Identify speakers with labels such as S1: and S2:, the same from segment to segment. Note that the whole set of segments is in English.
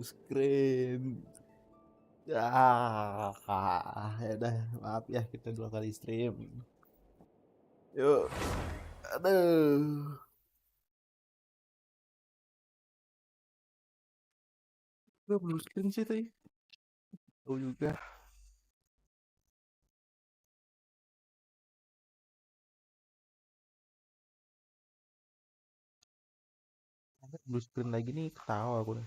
S1: Bluescreen. Ya, ya udah, maaf ya kita 2 kali stream. Yuk, aduh. Gue Bluescreen sih tadi. Tahu juga. Bluescreen lagi nih ketawa aku nih.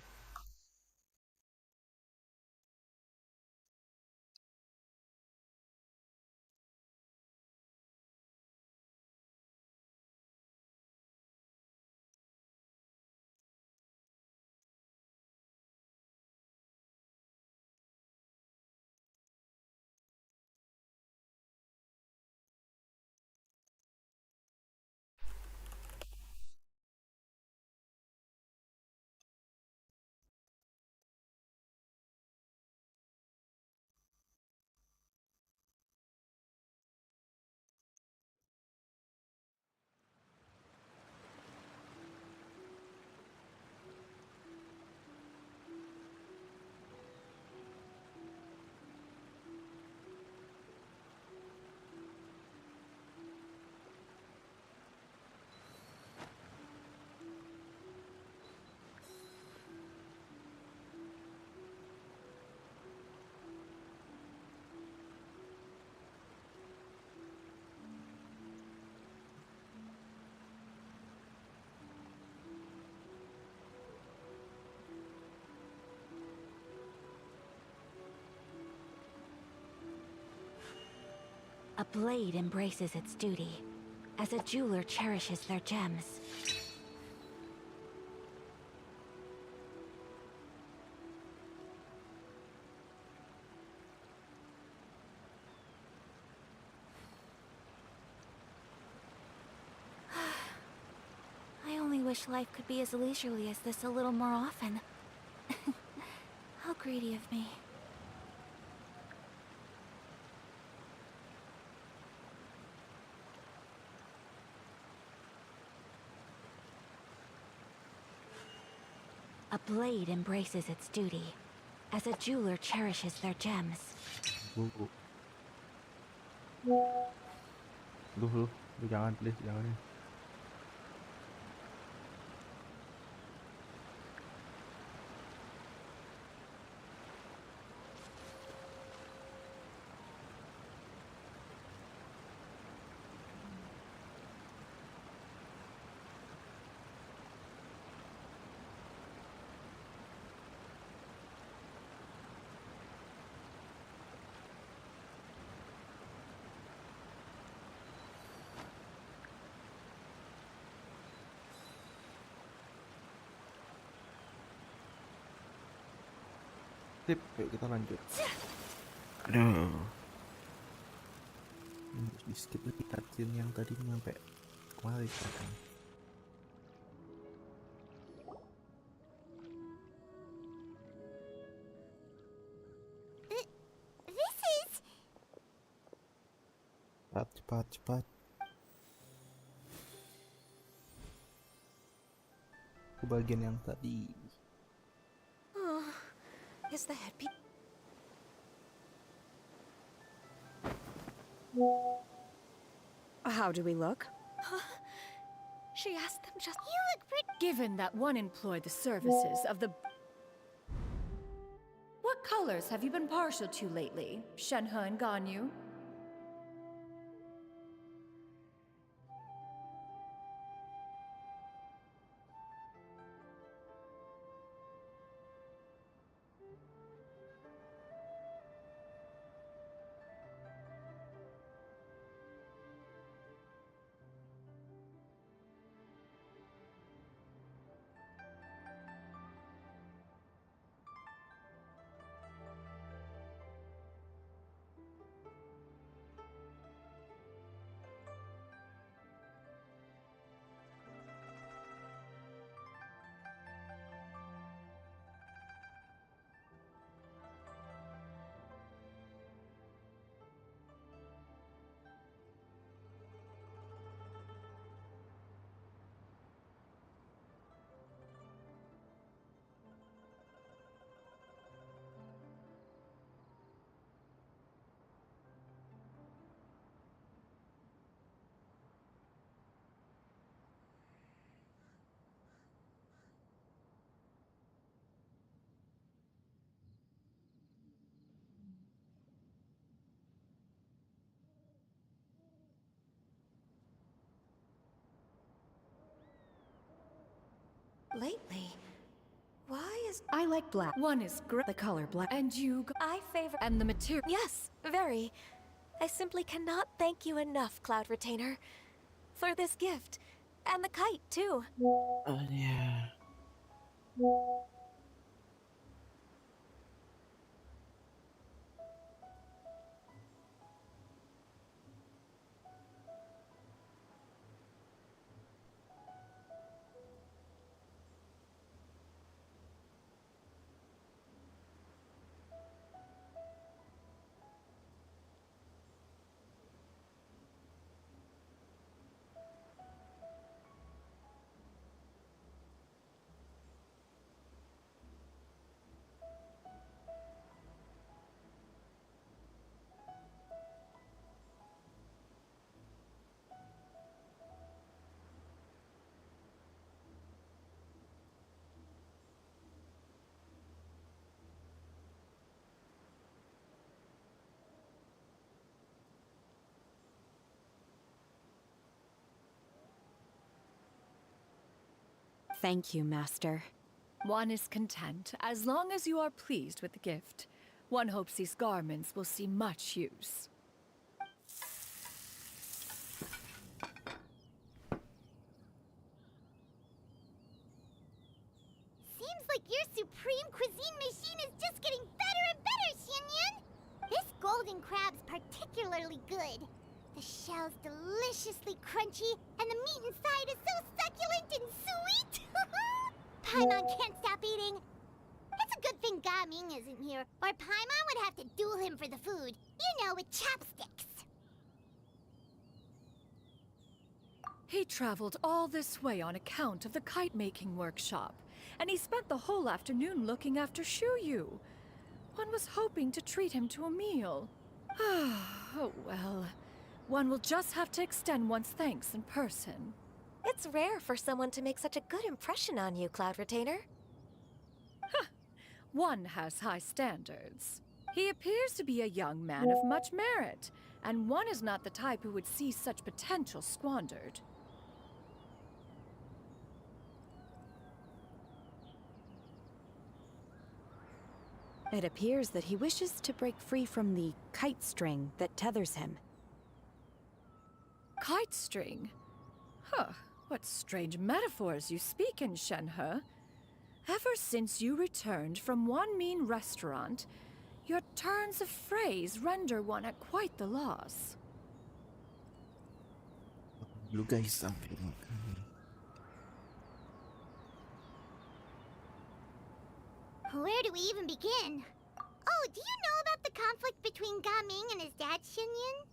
S2: A blade embraces its duty, as a jeweler cherishes their gems. I only wish life could be as leisurely as this a little more often. How greedy of me. A blade embraces its duty, as a jeweler cherishes their gems.
S1: Lu jangan, please, jangan. Sip, yuk kita lanjut. Aduh. Harus di skip lagi cutscene yang tadi nyampe kemari sekarang.
S3: This is...
S1: Cepat. Ke bagian yang tadi.
S3: Oh, is the headpiece...
S4: How do we look?
S3: She asked them just...
S4: You look pretty. Given that one employed the services of the... What colors have you been partial to lately, Shenhe and Ganyu?
S3: lately. Why is...
S4: I like black. One is gray. The color black. And you...
S3: I favor...
S4: And the material...
S3: Yes, very. I simply cannot thank you enough, Cloud Retainer. For this gift. And the kite, too.
S1: Yeah.
S5: Thank you, Master.
S4: One is content, as long as you are pleased with the gift. One hopes these garments will see much use.
S6: Seems like your supreme cuisine machine is just getting better and better, Xianyun! This golden crab's particularly good. The shell's deliciously crunchy, and the meat inside is so succulent and sweet! Paimon can't stop eating. It's a good thing Gaming isn't here, or Paimon would have to duel him for the food. You know, with chopsticks.
S4: He traveled all this way on account of the kite-making workshop, and he spent the whole afternoon looking after Shuyu. One was hoping to treat him to a meal. Oh well. One will just have to extend one's thanks in person.
S3: It's rare for someone to make such a good impression on you, Cloud Retainer.
S4: One has high standards. He appears to be a young man of much merit, and one is not the type who would see such potential squandered.
S5: It appears that he wishes to break free from the kite string that tethers him.
S4: Kite string? Huh, what strange metaphors you speak in, Shenhe. Ever since you returned from one mean restaurant, your turns of phrase render one at quite the loss.
S1: Dulu guys, sampai ini.
S6: Where do we even begin? Oh, do you know about the conflict between Gaming and his dad, Xianyun?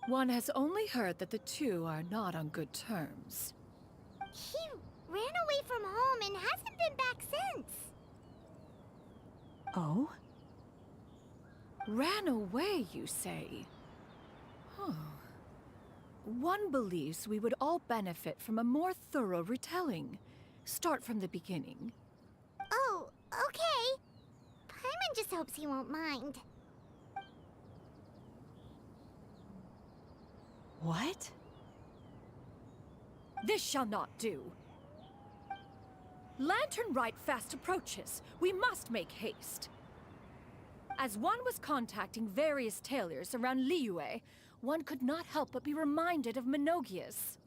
S4: One has only heard that the two are not on good terms.
S6: He ran away from home and hasn't been back since.
S5: Oh?
S4: Ran away, you say? Huh. One believes we would all benefit from a more thorough retelling. Start from the beginning.
S6: Oh, okay. Paimon just hopes he won't mind.
S5: What?
S4: This shall not do. Lantern Rite fast approaches. We must make haste. As one was contacting various tailors around Liyue, one could not help but be reminded of Menogias.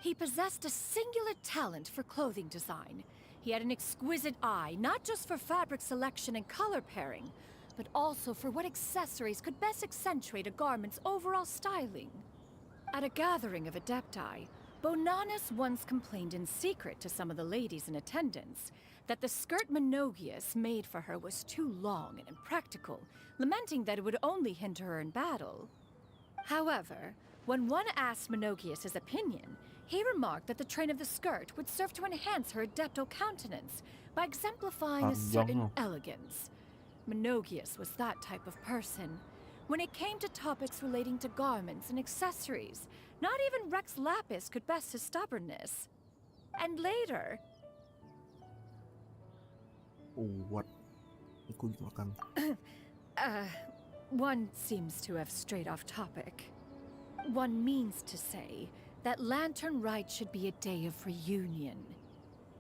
S4: He possessed a singular talent for clothing design. He had an exquisite eye, not just for fabric selection and color pairing, but also for what accessories could best accentuate a garment's overall styling. At a gathering of Adepti, Bonanas once complained in secret to some of the ladies in attendance that the skirt Menogias made for her was too long and impractical, lamenting that it would only hinder her in battle. However, when one asked Menogias his opinion, he remarked that the train of the skirt would serve to enhance her adepto countenance by exemplifying a certain elegance. Menogias was that type of person. When it came to topics relating to garments and accessories, not even Rex Lapis could best his stubbornness. And later...
S1: Oh, what? Aku itu akan.
S4: One seems to have strayed off topic. One means to say that Lantern Rite should be a day of reunion.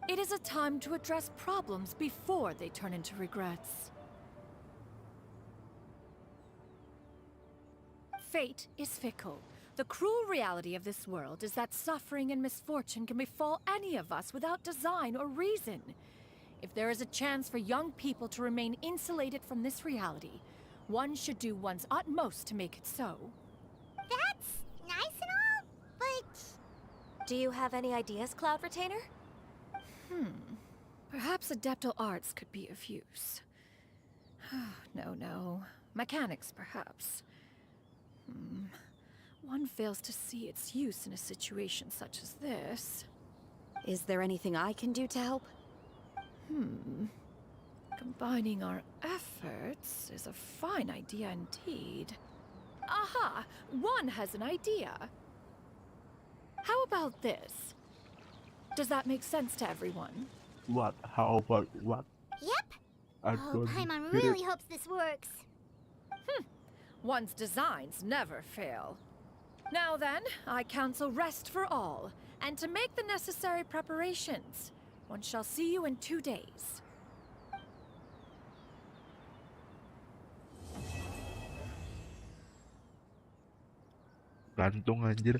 S4: It is a time to address problems before they turn into regrets. Fate is fickle. The cruel reality of this world is that suffering and misfortune can befall any of us without design or reason. If there is a chance for young people to remain insulated from this reality, one should do one's utmost to make it so.
S6: That's nice and all, but...
S3: Do you have any ideas, Cloud Retainer?
S4: Perhaps Adeptal Arts could be of use. No. Mechanics, perhaps. One fails to see its use in a situation such as this.
S5: Is there anything I can do to help?
S4: Combining our efforts is a fine idea indeed. Aha! One has an idea. How about this? Does that make sense to everyone?
S1: What? How about what?
S6: Yep.
S1: I
S6: Oh,
S1: don't
S6: Paimon
S1: get
S6: really
S1: it.
S6: hopes this works.
S4: One's designs never fail. Now then, I counsel rest for all, and to make the necessary preparations. One shall see you in 2 days.
S1: Gantung anjir.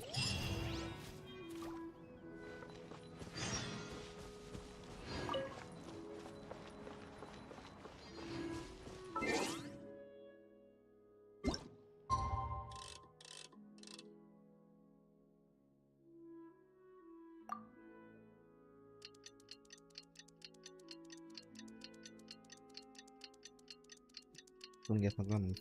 S1: Kelihatan.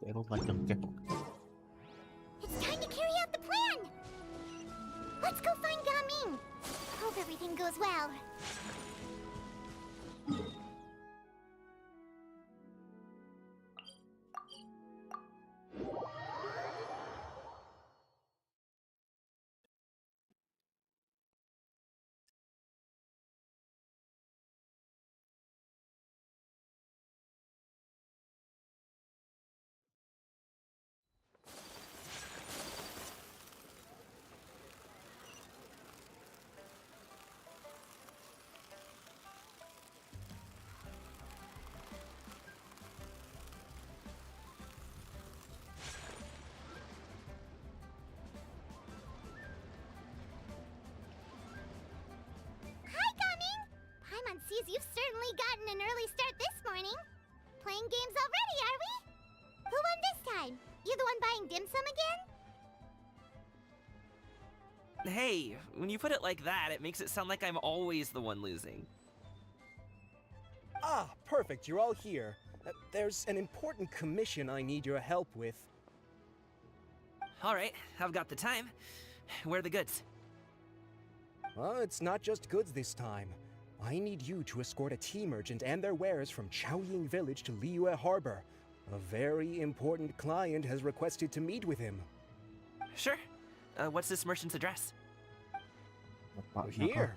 S1: Pero macam kayak
S6: It's time to carry out the plan! Let's go find Gaming! Hope everything goes well. Hi, Gaming! Paimon sees you've certainly gotten an early start this morning. Playing games already, are we? Who won this time? You the one buying dim sum again?
S7: Hey, when you put it like that, it makes it sound like I'm always the one losing.
S8: Ah, perfect, you're all here. There's an important commission I need your help with.
S7: Alright, I've got the time. Where are the goods?
S8: It's not just goods this time. I need you to escort a tea merchant and their wares from Chaoying Village to Liyue Harbor. A very important client has requested to meet with him.
S7: Sure. What's this merchant's address?
S8: Here.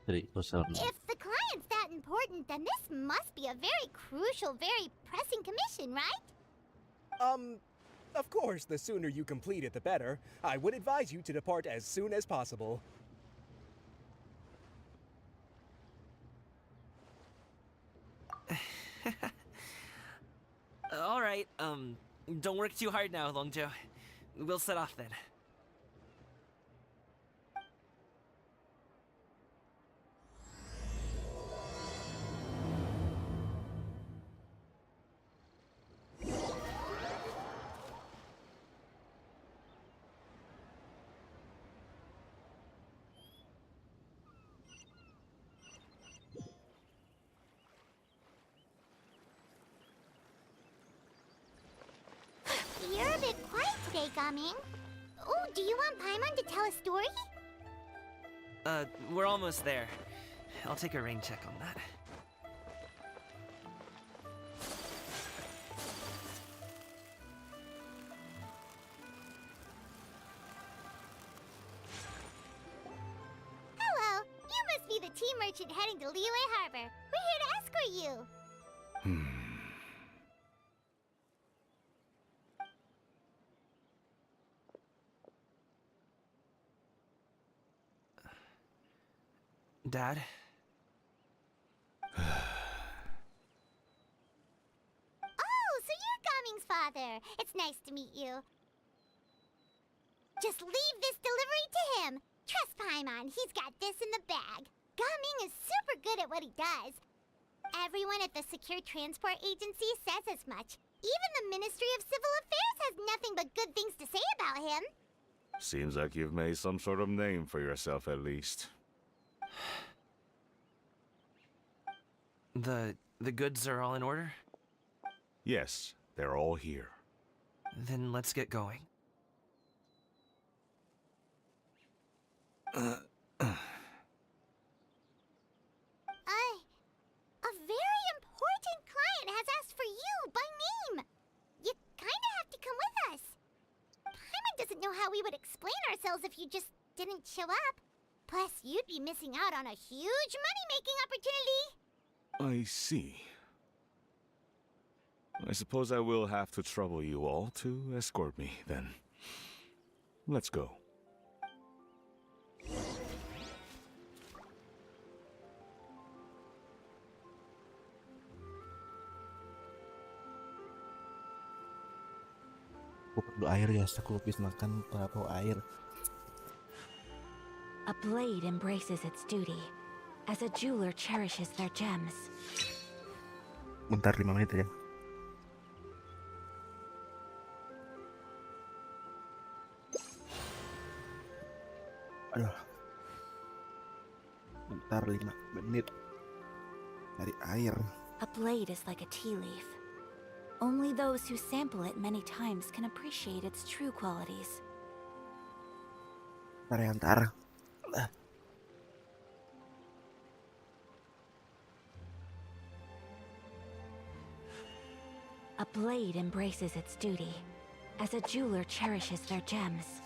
S1: Dari Osel.
S6: If the client's that important, then this must be a very crucial, very pressing commission, right?
S8: Of course, the sooner you complete it, the better. I would advise you to depart as soon as possible.
S7: Alright, don't work too hard now, Longjo. We'll set off then.
S6: You're a bit quiet today, Gaming. Oh, do you want Paimon to tell a story?
S7: We're almost there. I'll take a rain check on that.
S6: Liyue Harbor. We're here to escort you.
S7: Dad?
S6: Oh, so you're Gaming's father. It's nice to meet you. Just leave this delivery to him. Trust Paimon, he's got this in the bag. Gaming is super good at what he does. Everyone at the Secure Transport Agency says as much. Even the Ministry of Civil Affairs has nothing but good things to say about him.
S9: Seems like you've made some sort of name for yourself at least.
S7: The goods are all in order?
S9: Yes, they're all here.
S7: Then let's get going.
S6: A very important client has asked for you by name. You kinda have to come with us. Paimon doesn't know how we would explain ourselves if you just didn't show up. Plus, you'd be missing out on a huge money-making opportunity.
S9: I see. I suppose I will have to trouble you all to escort me, then. Let's go.
S1: Aku perlu air ya, aku habis makan bawa air.
S2: A blade embraces its duty, as a jeweler cherishes their gems.
S1: Bentar 5 menit aja. Aduh. Bentar 5 menit. Cari air.
S2: A blade is like a tea leaf. Only those who sample it many times can appreciate its true qualities.
S1: Bentar ya, ntar.
S2: A blade embraces its duty, as a jeweler cherishes their gems.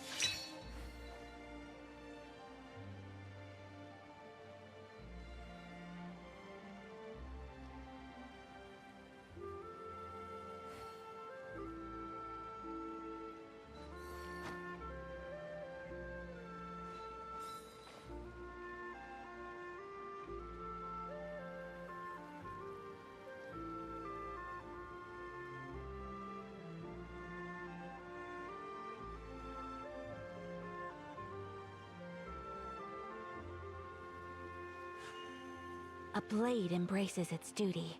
S2: A blade embraces its duty,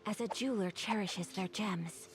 S2: as a jeweler cherishes their gems.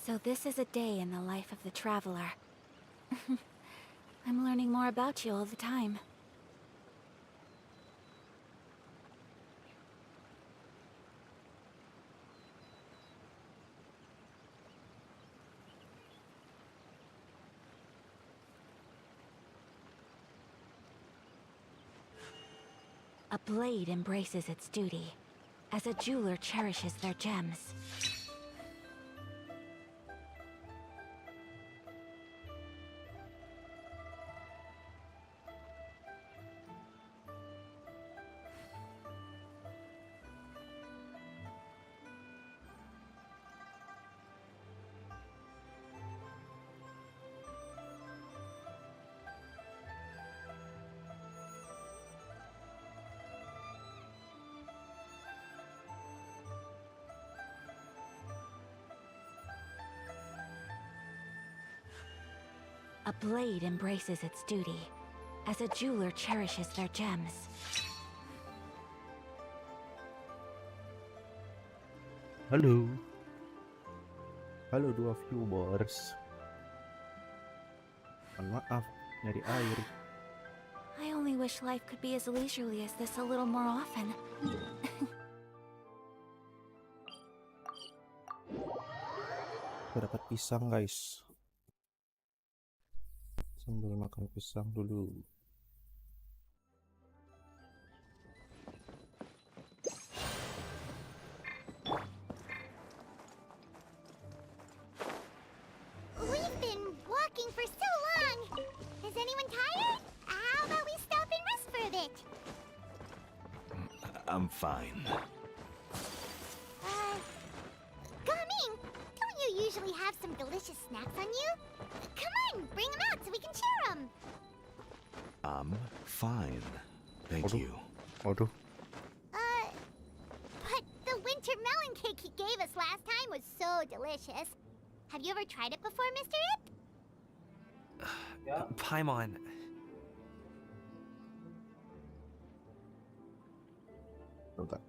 S2: So this is a day in the life of the traveler. I'm learning more about you all the time. A blade embraces its duty, as a jeweler cherishes their gems. A blade embraces its duty, as a jeweler cherishes their gems.
S1: Halo. Halo dua viewers. Mohon maaf, nyari air.
S2: I only wish life could be as leisurely as this a little more often.
S1: Kita dapat pisang guys. Sambil makan pisang dulu.
S6: We've been walking for so long. Is anyone tired? How about we stop and rest for a bit?
S9: I'm fine.
S6: Gaming, don't you usually have some delicious snacks on you? Come on, bring them out so we can share them.
S9: I'm fine. Thank
S1: Waduh.
S9: you.
S1: Waduh.
S6: But the winter melon cake he gave us last time was so delicious. Have you ever tried it before, Mr. Ip?
S7: Paimon,
S1: Bentar.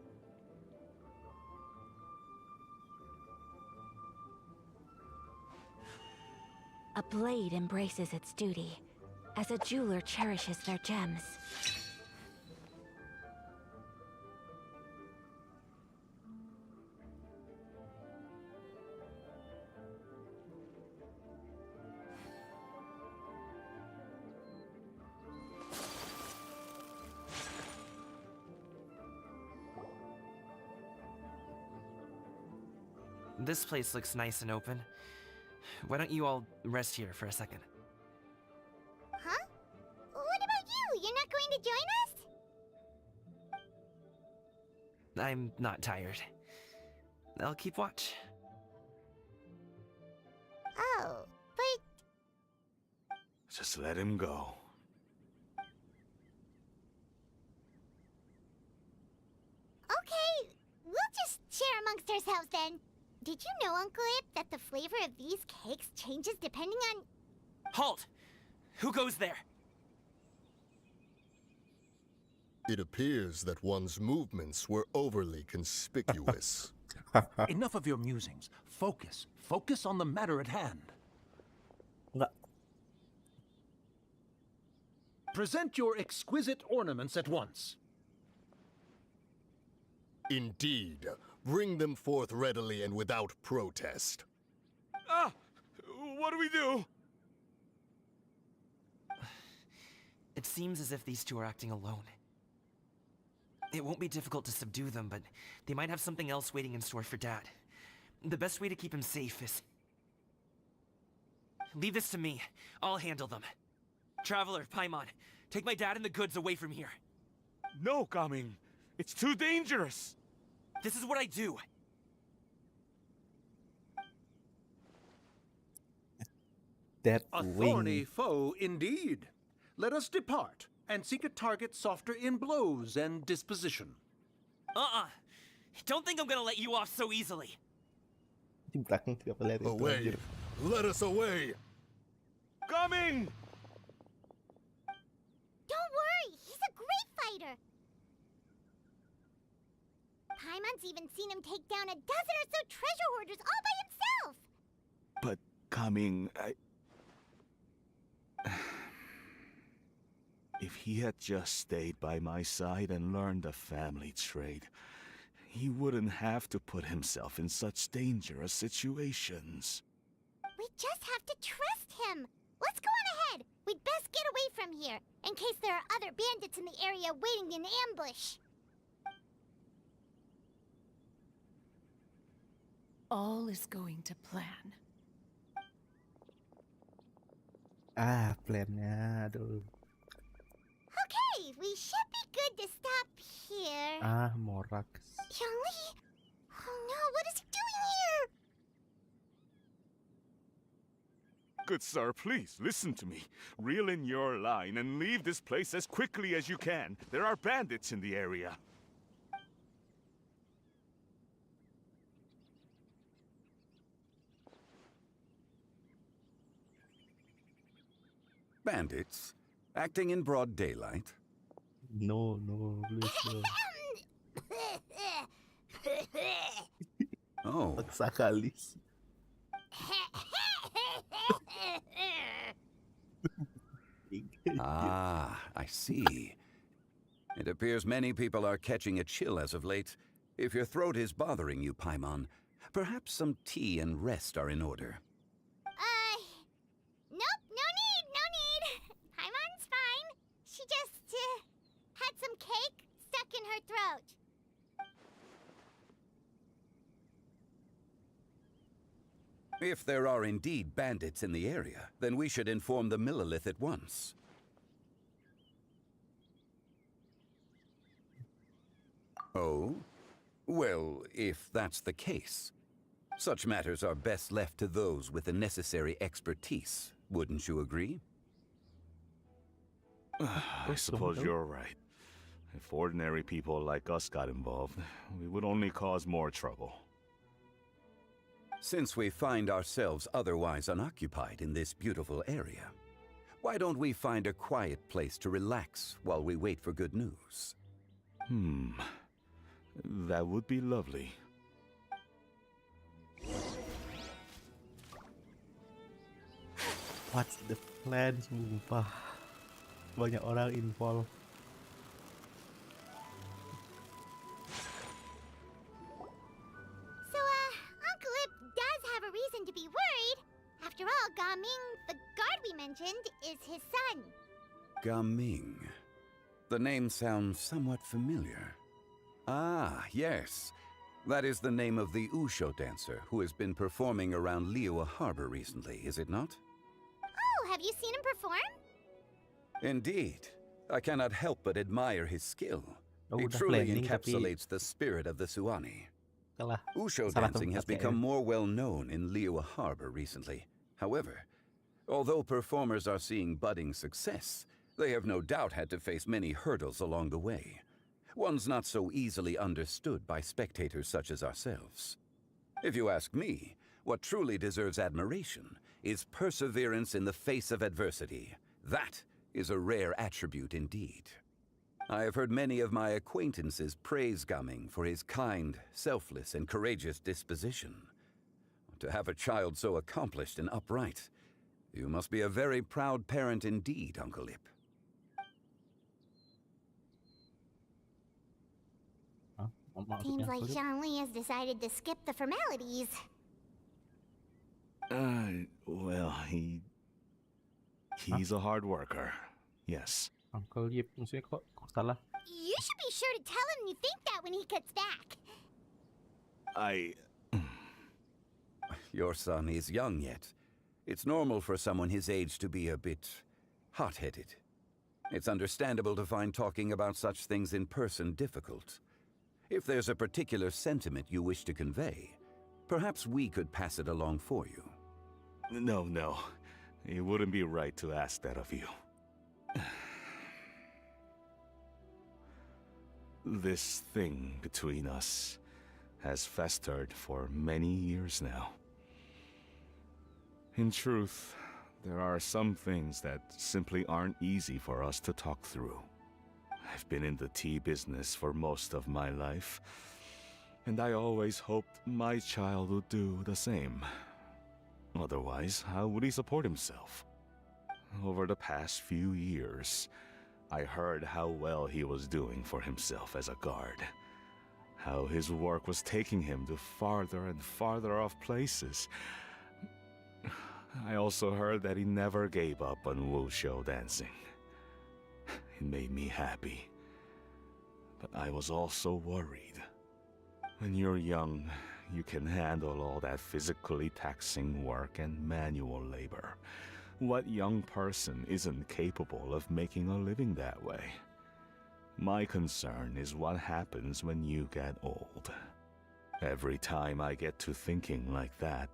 S2: A blade embraces its duty, as a jeweler cherishes their gems.
S7: this place looks nice and open. Why don't you all rest here for a second?
S6: Huh? What about you? You're not going to join us?
S7: I'm not tired. I'll keep watch.
S6: Oh, but
S9: Just let him go.
S6: okay, we'll just share amongst ourselves then. Did you know, Uncle Ip, that the flavor of these cakes changes depending on...
S7: Halt! Who goes there?
S10: It appears that one's movements were overly conspicuous.
S11: Enough of your musings. Focus. Focus on the matter at hand.
S1: Enggak.
S11: Present your exquisite ornaments at once.
S10: Indeed, bring them forth readily and without protest.
S9: Ah! What do we do?
S7: It seems as if these two are acting alone. It won't be difficult to subdue them, but they might have something else waiting in store for Dad. The best way to keep him safe is... Leave this to me. I'll handle them. Traveler, Paimon, take my dad and the goods away from here.
S9: No, Gaming. It's too dangerous.
S7: This is what I do.
S1: That
S11: A
S1: wing.
S11: thorny foe indeed. Let us depart and seek a target softer in blows and disposition.
S7: Don't think I'm gonna let you off so easily.
S1: Di belakang tidak boleh lihat itu,
S10: Away!
S1: anjir.
S10: Let us away!
S9: Gaming!
S6: Don't worry, he's a great fighter. Paimon's even seen him take down a dozen or so treasure hoarders all by himself.
S9: But Gaming, If he had just stayed by my side and learned the family trade, he wouldn't have to put himself in such dangerous situations.
S6: We just have to trust him. Let's go on ahead. We'd best get away from here, in case there are other bandits in the area waiting in ambush.
S4: All is going to plan.
S1: Plannya, aduh.
S6: Okay, we should be good to stop here.
S1: Morax.
S6: Yangli? Oh no, what is he doing here?
S9: Good sir, please listen to me. Reel in your line and leave this place as quickly as you can. There are bandits in the area.
S12: Bandits? Acting in broad daylight?
S1: No, please no.
S12: Oh,
S1: Paksa kali.
S12: Ah, I see. It appears many people are catching a chill as of late. If your throat is bothering you, Paimon, perhaps some tea and rest are in order.
S6: Nope, no need, no need. Paimon's fine. She just, had some cake stuck in her throat.
S12: If there are indeed bandits in the area, then we should inform the Millelith at once. Oh? Well, if that's the case, such matters are best left to those with the necessary expertise, wouldn't you agree?
S9: I suppose you're right. If ordinary people like us got involved, we would only cause more trouble.
S12: Since we find ourselves otherwise unoccupied in this beautiful area, why don't we find a quiet place to relax while we wait for good news?
S9: That would be lovely.
S1: What's the plan? Sumpah. Banyak orang involved.
S6: So, Uncle Ip does have a reason to be worried. After all, Gaming, the guard we mentioned, is his son.
S12: Gaming. The name sounds somewhat familiar. Ah, yes. That is the name of the Usho dancer who has been performing around Liyue Harbor recently, is it not?
S6: Oh, have you seen him perform?
S12: Indeed. I cannot help but admire his skill. He
S1: Udah
S12: truly
S1: planning,
S12: encapsulates the spirit of the Suani.
S1: Kalah.
S12: Usho
S1: Salah
S12: dancing has
S1: tempat ya.
S12: become more well known in Liyue Harbor recently. However, although performers are seeing budding success, they have no doubt had to face many hurdles along the way. One's not so easily understood by spectators such as ourselves. If you ask me, what truly deserves admiration is perseverance in the face of adversity. That is a rare attribute indeed. I have heard many of my acquaintances praise Gaming for his kind, selfless, and courageous disposition. To have a child so accomplished and upright, you must be a very proud parent indeed, Uncle Ip.
S6: Seems like Zhongli has decided to skip the formalities.
S9: Well, he's a hard worker. Yes.
S1: Uncle Yip, maksudnya kok salah?
S6: You should be sure to tell him you think that when he gets back.
S12: Your son is young yet. It's normal for someone his age to be a bit hot-headed. It's understandable to find talking about such things in person difficult. If there's a particular sentiment you wish to convey, perhaps we could pass it along for you.
S9: No. It wouldn't be right to ask that of you. This thing between us has festered for many years now. In truth, there are some things that simply aren't easy for us to talk through. I've been in the tea business for most of my life, and I always hoped my child would do the same. Otherwise, how would he support himself? Over the past few years, I heard how well he was doing for himself as a guard. How his work was taking him to farther and farther off places. I also heard that he never gave up on wushou dancing. It made me happy. But I was also worried. When you're young, you can handle all that physically taxing work and manual labor. What young person isn't capable of making a living that way? My concern is what happens when you get old. Every time I get to thinking like that,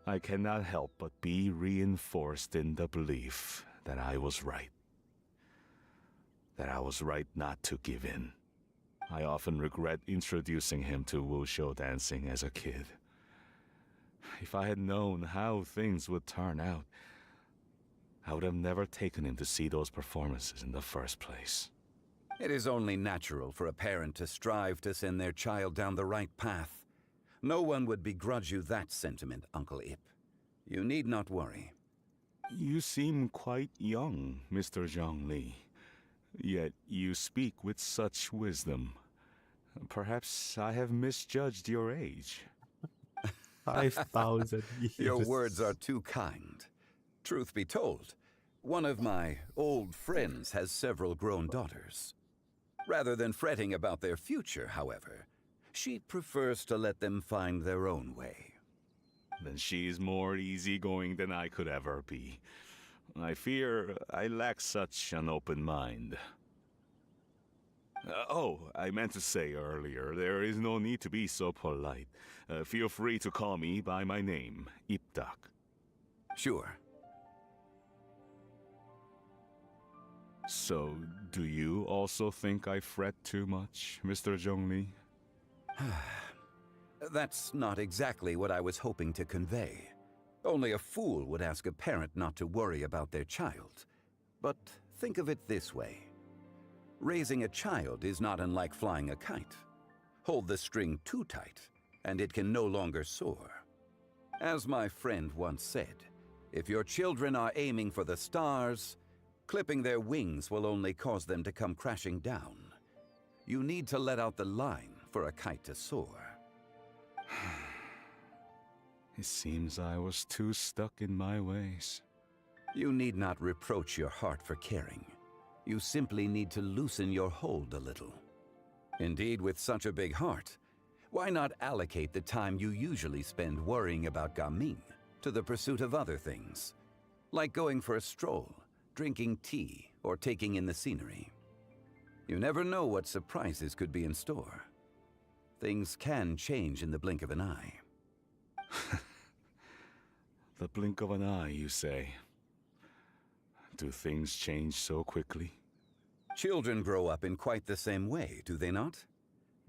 S9: I cannot help but be reinforced in the belief that I was right. That I was right not to give in. I often regret introducing him to wushou dancing as a kid. If I had known how things would turn out, I would have never taken him to see those performances in the first place.
S12: It is only natural for a parent to strive to send their child down the right path. No one would begrudge you that sentiment, Uncle Ip. You need not worry.
S9: You seem quite young, Mr. Zhongli. Yet you speak with such wisdom. Perhaps I have misjudged your age.
S1: 5,000
S12: Your
S1: years.
S12: words are too kind. Truth be told, one of my old friends has several grown daughters. Rather than fretting about their future, however, she prefers to let them find their own way.
S9: Then she's more easygoing than I could ever be. I fear I lack such an open mind. I meant to say earlier, there is no need to be so polite. Feel free to call me by my name, Iptak.
S12: Sure.
S9: So, do you also think I fret too much, Mr. Zhongli?
S12: That's not exactly what I was hoping to convey. Only a fool would ask a parent not to worry about their child. But think of it this way. Raising a child is not unlike flying a kite. Hold the string too tight, and it can no longer soar. As my friend once said, if your children are aiming for the stars, clipping their wings will only cause them to come crashing down. You need to let out the line for a kite to soar.
S9: It seems I was too stuck in my ways.
S12: You need not reproach your heart for caring. You simply need to loosen your hold a little. Indeed, with such a big heart, why not allocate the time you usually spend worrying about Gaming to the pursuit of other things, like going for a stroll, drinking tea, or taking in the scenery? You never know what surprises could be in store. Things can change in the blink of an eye.
S9: The blink of an eye, you say? Do things change so quickly?
S12: Children grow up in quite the same way, do they not?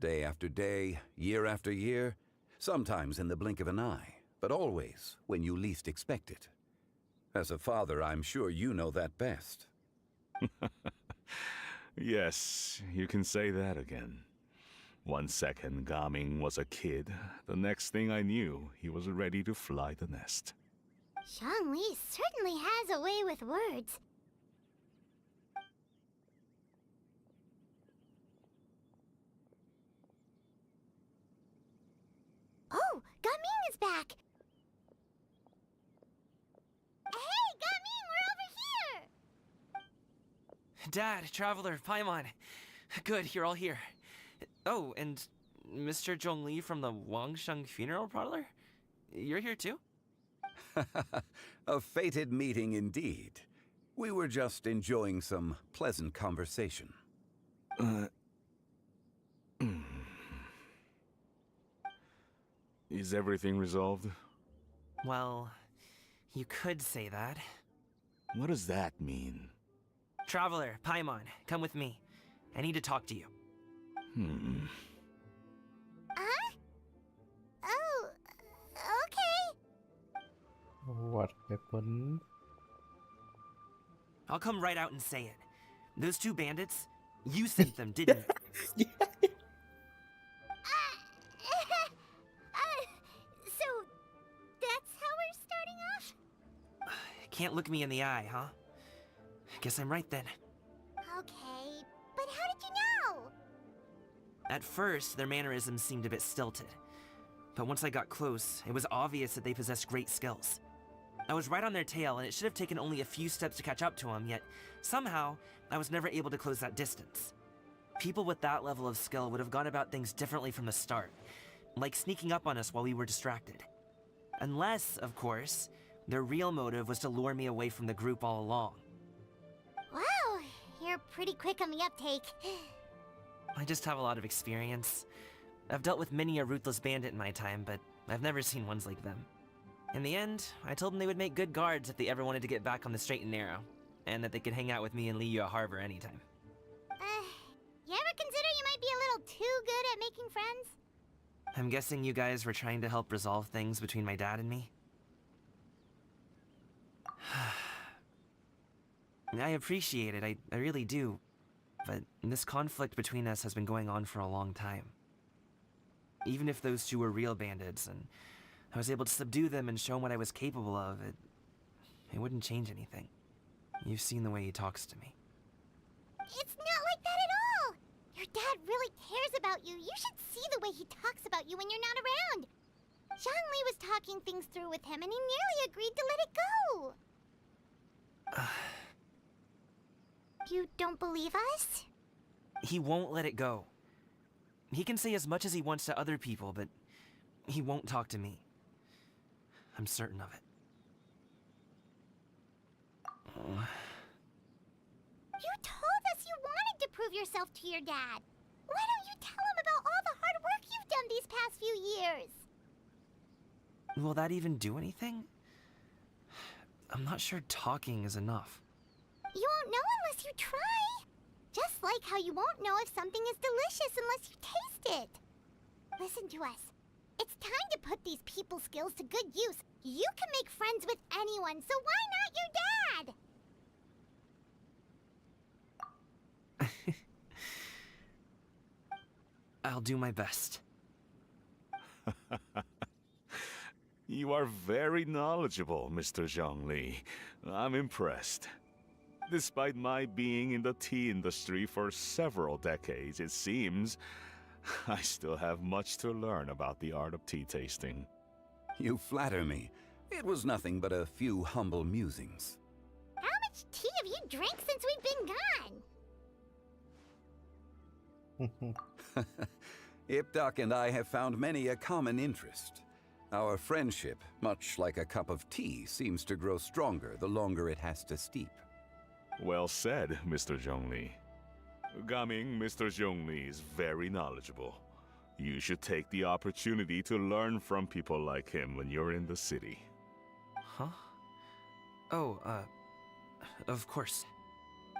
S12: Day after day, year after year, sometimes in the blink of an eye, but always when you least expect it. As a father, I'm sure you know that best.
S9: Yes, you can say that again. 1 second, Gaming was a kid. The next thing I knew, he was ready to fly the nest.
S6: Zhongli certainly has a way with words. Oh, Gaming is back! Hey, Gaming, we're over here!
S7: Dad, Traveler, Paimon. Good, you're all here. Oh, and Mr. Zhongli from the Wangsheng Funeral Parlor? You're here too?
S12: A fated meeting indeed. We were just enjoying some pleasant conversation.
S9: Is everything resolved?
S7: Well, you could say that.
S9: What does that mean?
S7: Traveler, Paimon, come with me. I need to talk to you.
S6: Huh? Oh, okay.
S1: What happened?
S7: I'll come right out and say it. Those two bandits, you sent them, didn't you?
S6: So, that's how we're starting off?
S7: Can't look me in the eye, huh? Guess I'm right then.
S6: Okay, but how did you know?
S7: At first, their mannerisms seemed a bit stilted. But once I got close, it was obvious that they possessed great skills. I was right on their tail, and it should have taken only a few steps to catch up to them, yet somehow, I was never able to close that distance. People with that level of skill would have gone about things differently from the start, like sneaking up on us while we were distracted. Unless, of course, their real motive was to lure me away from the group all along.
S6: Wow, you're pretty quick on the uptake.
S7: I just have a lot of experience. I've dealt with many a ruthless bandit in my time, but I've never seen ones like them. In the end, I told them they would make good guards if they ever wanted to get back on the straight and narrow, and that they could hang out with me in Liyue Harbor anytime.
S6: You ever consider you might be a little too good at making friends?
S7: I'm guessing you guys were trying to help resolve things between my dad and me? I appreciate it, I really do. But this conflict between us has been going on for a long time. Even if those two were real bandits, and I was able to subdue them and show them what I was capable of, It wouldn't change anything. You've seen the way he talks to me.
S6: It's not like that at all! Your dad really cares about you. You should see the way he talks about you when you're not around. Zhongli was talking things through with him, and he nearly agreed to let it go. You don't believe us?
S7: He won't let it go. He can say as much as he wants to other people, but he won't talk to me. I'm certain of it.
S6: You told us you wanted to prove yourself to your dad. Why don't you tell him about all the hard work you've done these past few years?
S7: Will that even do anything? I'm not sure talking is enough.
S6: You won't know unless you try. Just like how you won't know if something is delicious unless you taste it. Listen to us. It's time to put these people skills to good use. You can make friends with anyone, so why not your dad?
S7: I'll do my best.
S9: You are very knowledgeable, Mr. Zhongli. I'm impressed. Despite my being in the tea industry for several decades, it seems I still have much to learn about the art of tea tasting.
S12: You flatter me. It was nothing but a few humble musings.
S6: How much tea have you drank since we've been gone?
S12: Ipdak and I have found many a common interest. Our friendship, much like a cup of tea, seems to grow stronger the longer it has to steep.
S9: Well said, Mr. Zhongli. Gaming, Mr. Zhongli is very knowledgeable. You should take the opportunity to learn from people like him when you're in the city.
S7: Huh? Oh, of course.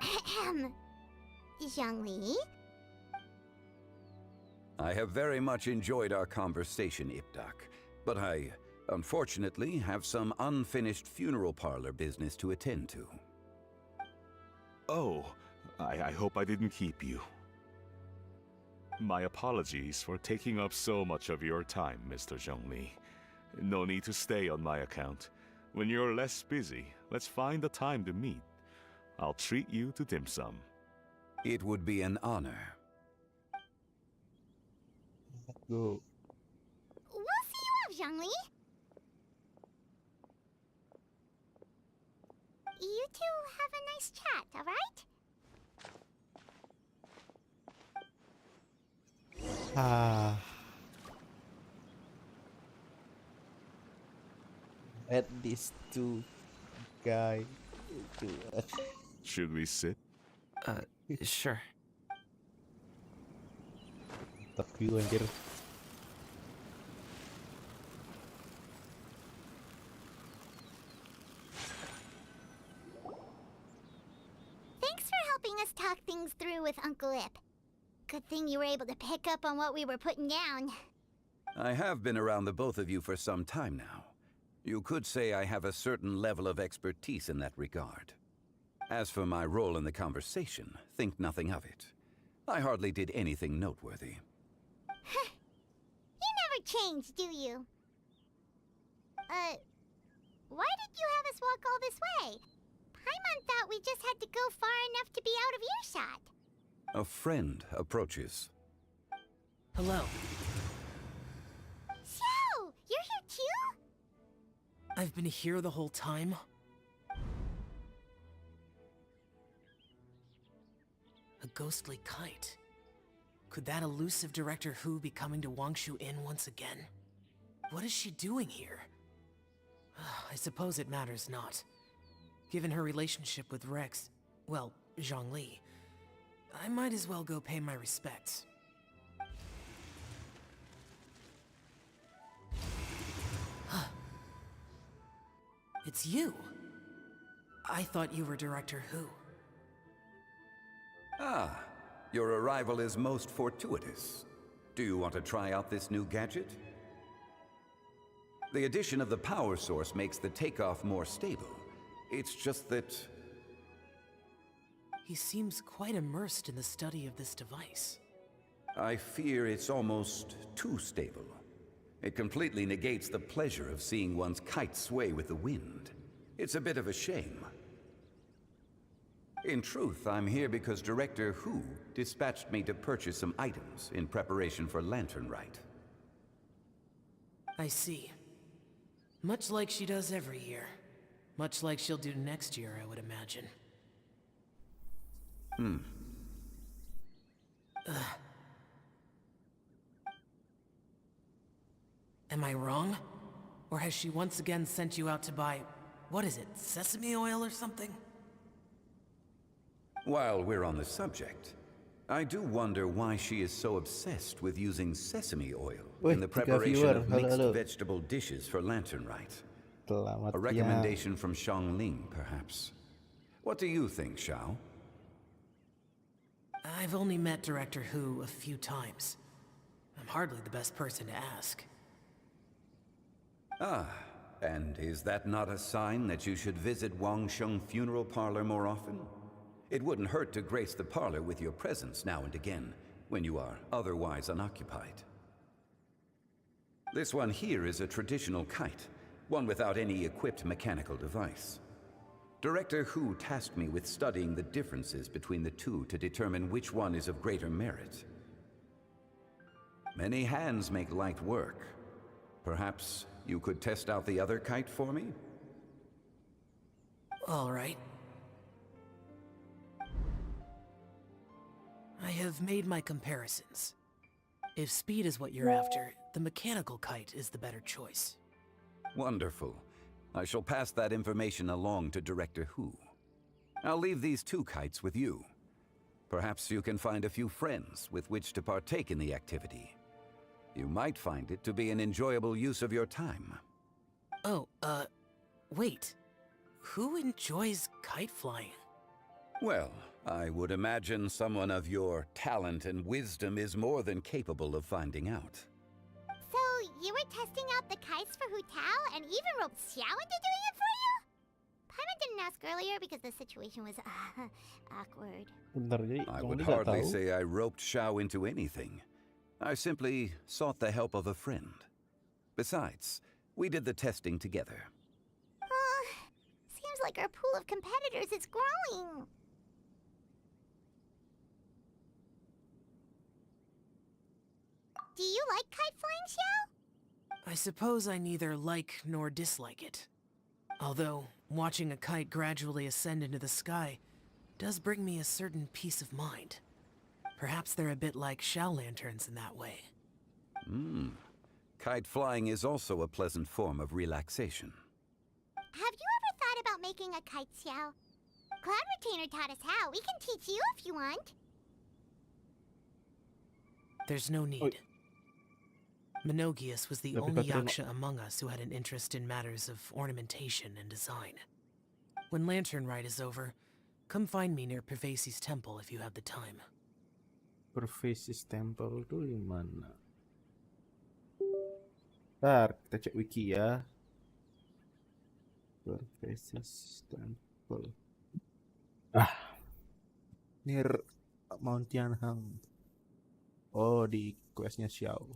S6: Ahem. Zhongli?
S12: I have very much enjoyed our conversation, Ipdak, but I, unfortunately, have some unfinished funeral parlor business to attend to.
S9: Oh, I hope I didn't keep you. My apologies for taking up so much of your time, Mr. Zhongli. No need to stay on my account. When you're less busy, let's find a time to meet. I'll treat you to dim sum.
S12: It would be an honor.
S1: Go.
S6: We'll see you off, Zhongli. You two have a nice chat, alright?
S1: At these two guy.
S9: Should we sit?
S7: Sure.
S1: Fuck you, anjir.
S6: Thanks for helping us talk things through with Uncle Ip. Good thing you were able to pick up on what we were putting down.
S12: I have been around the both of you for some time now. You could say I have a certain level of expertise in that regard. As for my role in the conversation, think nothing of it. I hardly did anything noteworthy.
S6: You never change, do you? Why did you have us walk all this way? Paimon thought we just had to go far enough to be out of earshot.
S12: A friend approaches.
S13: Hello.
S6: So, you're here too?
S13: I've been here the whole time. A ghostly kite. Could that elusive Director Hu be coming to Wangshu Inn once again? What is she doing here? I suppose it matters not. Given her relationship with Rex, well, Zhongli, I might as well go pay my respects. It's you! I thought you were Director Hu.
S12: Ah, your arrival is most fortuitous. Do you want to try out this new gadget? The addition of the power source makes the takeoff more stable. It's just that...
S13: He seems quite immersed in the study of this device.
S12: I fear it's almost too stable. It completely negates the pleasure of seeing one's kite sway with the wind. It's a bit of a shame. In truth, I'm here because Director Hu dispatched me to purchase some items in preparation for Lantern Rite.
S13: I see. Much like she does every year. Much like she'll do next year, I would imagine. Am I wrong? Or has she once again sent you out to buy, what is it, sesame oil or something?
S12: While we're on the subject, I do wonder why she is so obsessed with using sesame oil
S1: Wih,
S12: in the
S1: 3
S12: preparation
S1: viewer.
S12: of
S1: Halo,
S12: mixed
S1: halo.
S12: vegetable dishes for Lantern Rite.
S1: Selamat
S12: A recommendation from Xiangling, perhaps. What do you think, Xiao?
S13: I've only met Director Hu a few times. I'm hardly the best person to ask.
S12: Ah, and is that not a sign that you should visit Wangsheng Funeral Parlor more often? It wouldn't hurt to grace the parlor with your presence now and again, when you are otherwise unoccupied. This one here is a traditional kite, one without any equipped mechanical device. Director Hu tasked me with studying the differences between the two to determine which one is of greater merit. Many hands make light work. Perhaps you could test out the other kite for me?
S13: All right. I have made my comparisons. If speed is what you're after, the mechanical kite is the better choice.
S12: Wonderful. I shall pass that information along to Director Hu. I'll leave these 2 kites with you. Perhaps you can find a few friends with which to partake in the activity. You might find it to be an enjoyable use of your time.
S13: Oh, wait. Who enjoys kite flying?
S12: Well, I would imagine someone of your talent and wisdom is more than capable of finding out.
S6: So, you were testing out the kites for Hu Tao and even roped Xiao into doing it for you? Paimon didn't ask earlier because the situation was awkward.
S1: Bentar, jadi
S12: I
S1: Zhongli
S12: would
S1: nggak
S12: hardly
S1: tahu.
S12: say I roped Xiao into anything. I simply sought the help of a friend. Besides, we did the testing together.
S6: Seems like our pool of competitors is growing. Do you like kite flying, Xiao?
S13: I suppose I neither like nor dislike it. Although, watching a kite gradually ascend into the sky does bring me a certain peace of mind. Perhaps they're a bit like Shao lanterns in that way.
S12: Kite flying is also a pleasant form of relaxation.
S6: Have you ever thought about making a kite, Xiao? Cloud Retainer taught us how. We can teach you if you want.
S13: There's no need. Menogias was the
S1: Tapi
S13: only
S1: kau terima.
S13: yaksha among us who had an interest in matters of ornamentation and design. When Lantern Rite is over, come find me near Pervasi's temple if you have the time.
S1: Pervasive Temple tuh di mana? Ntar kita cek wiki ya. Pervasive Temple. Near Mount Tianhang. Oh, di questnya Xiao.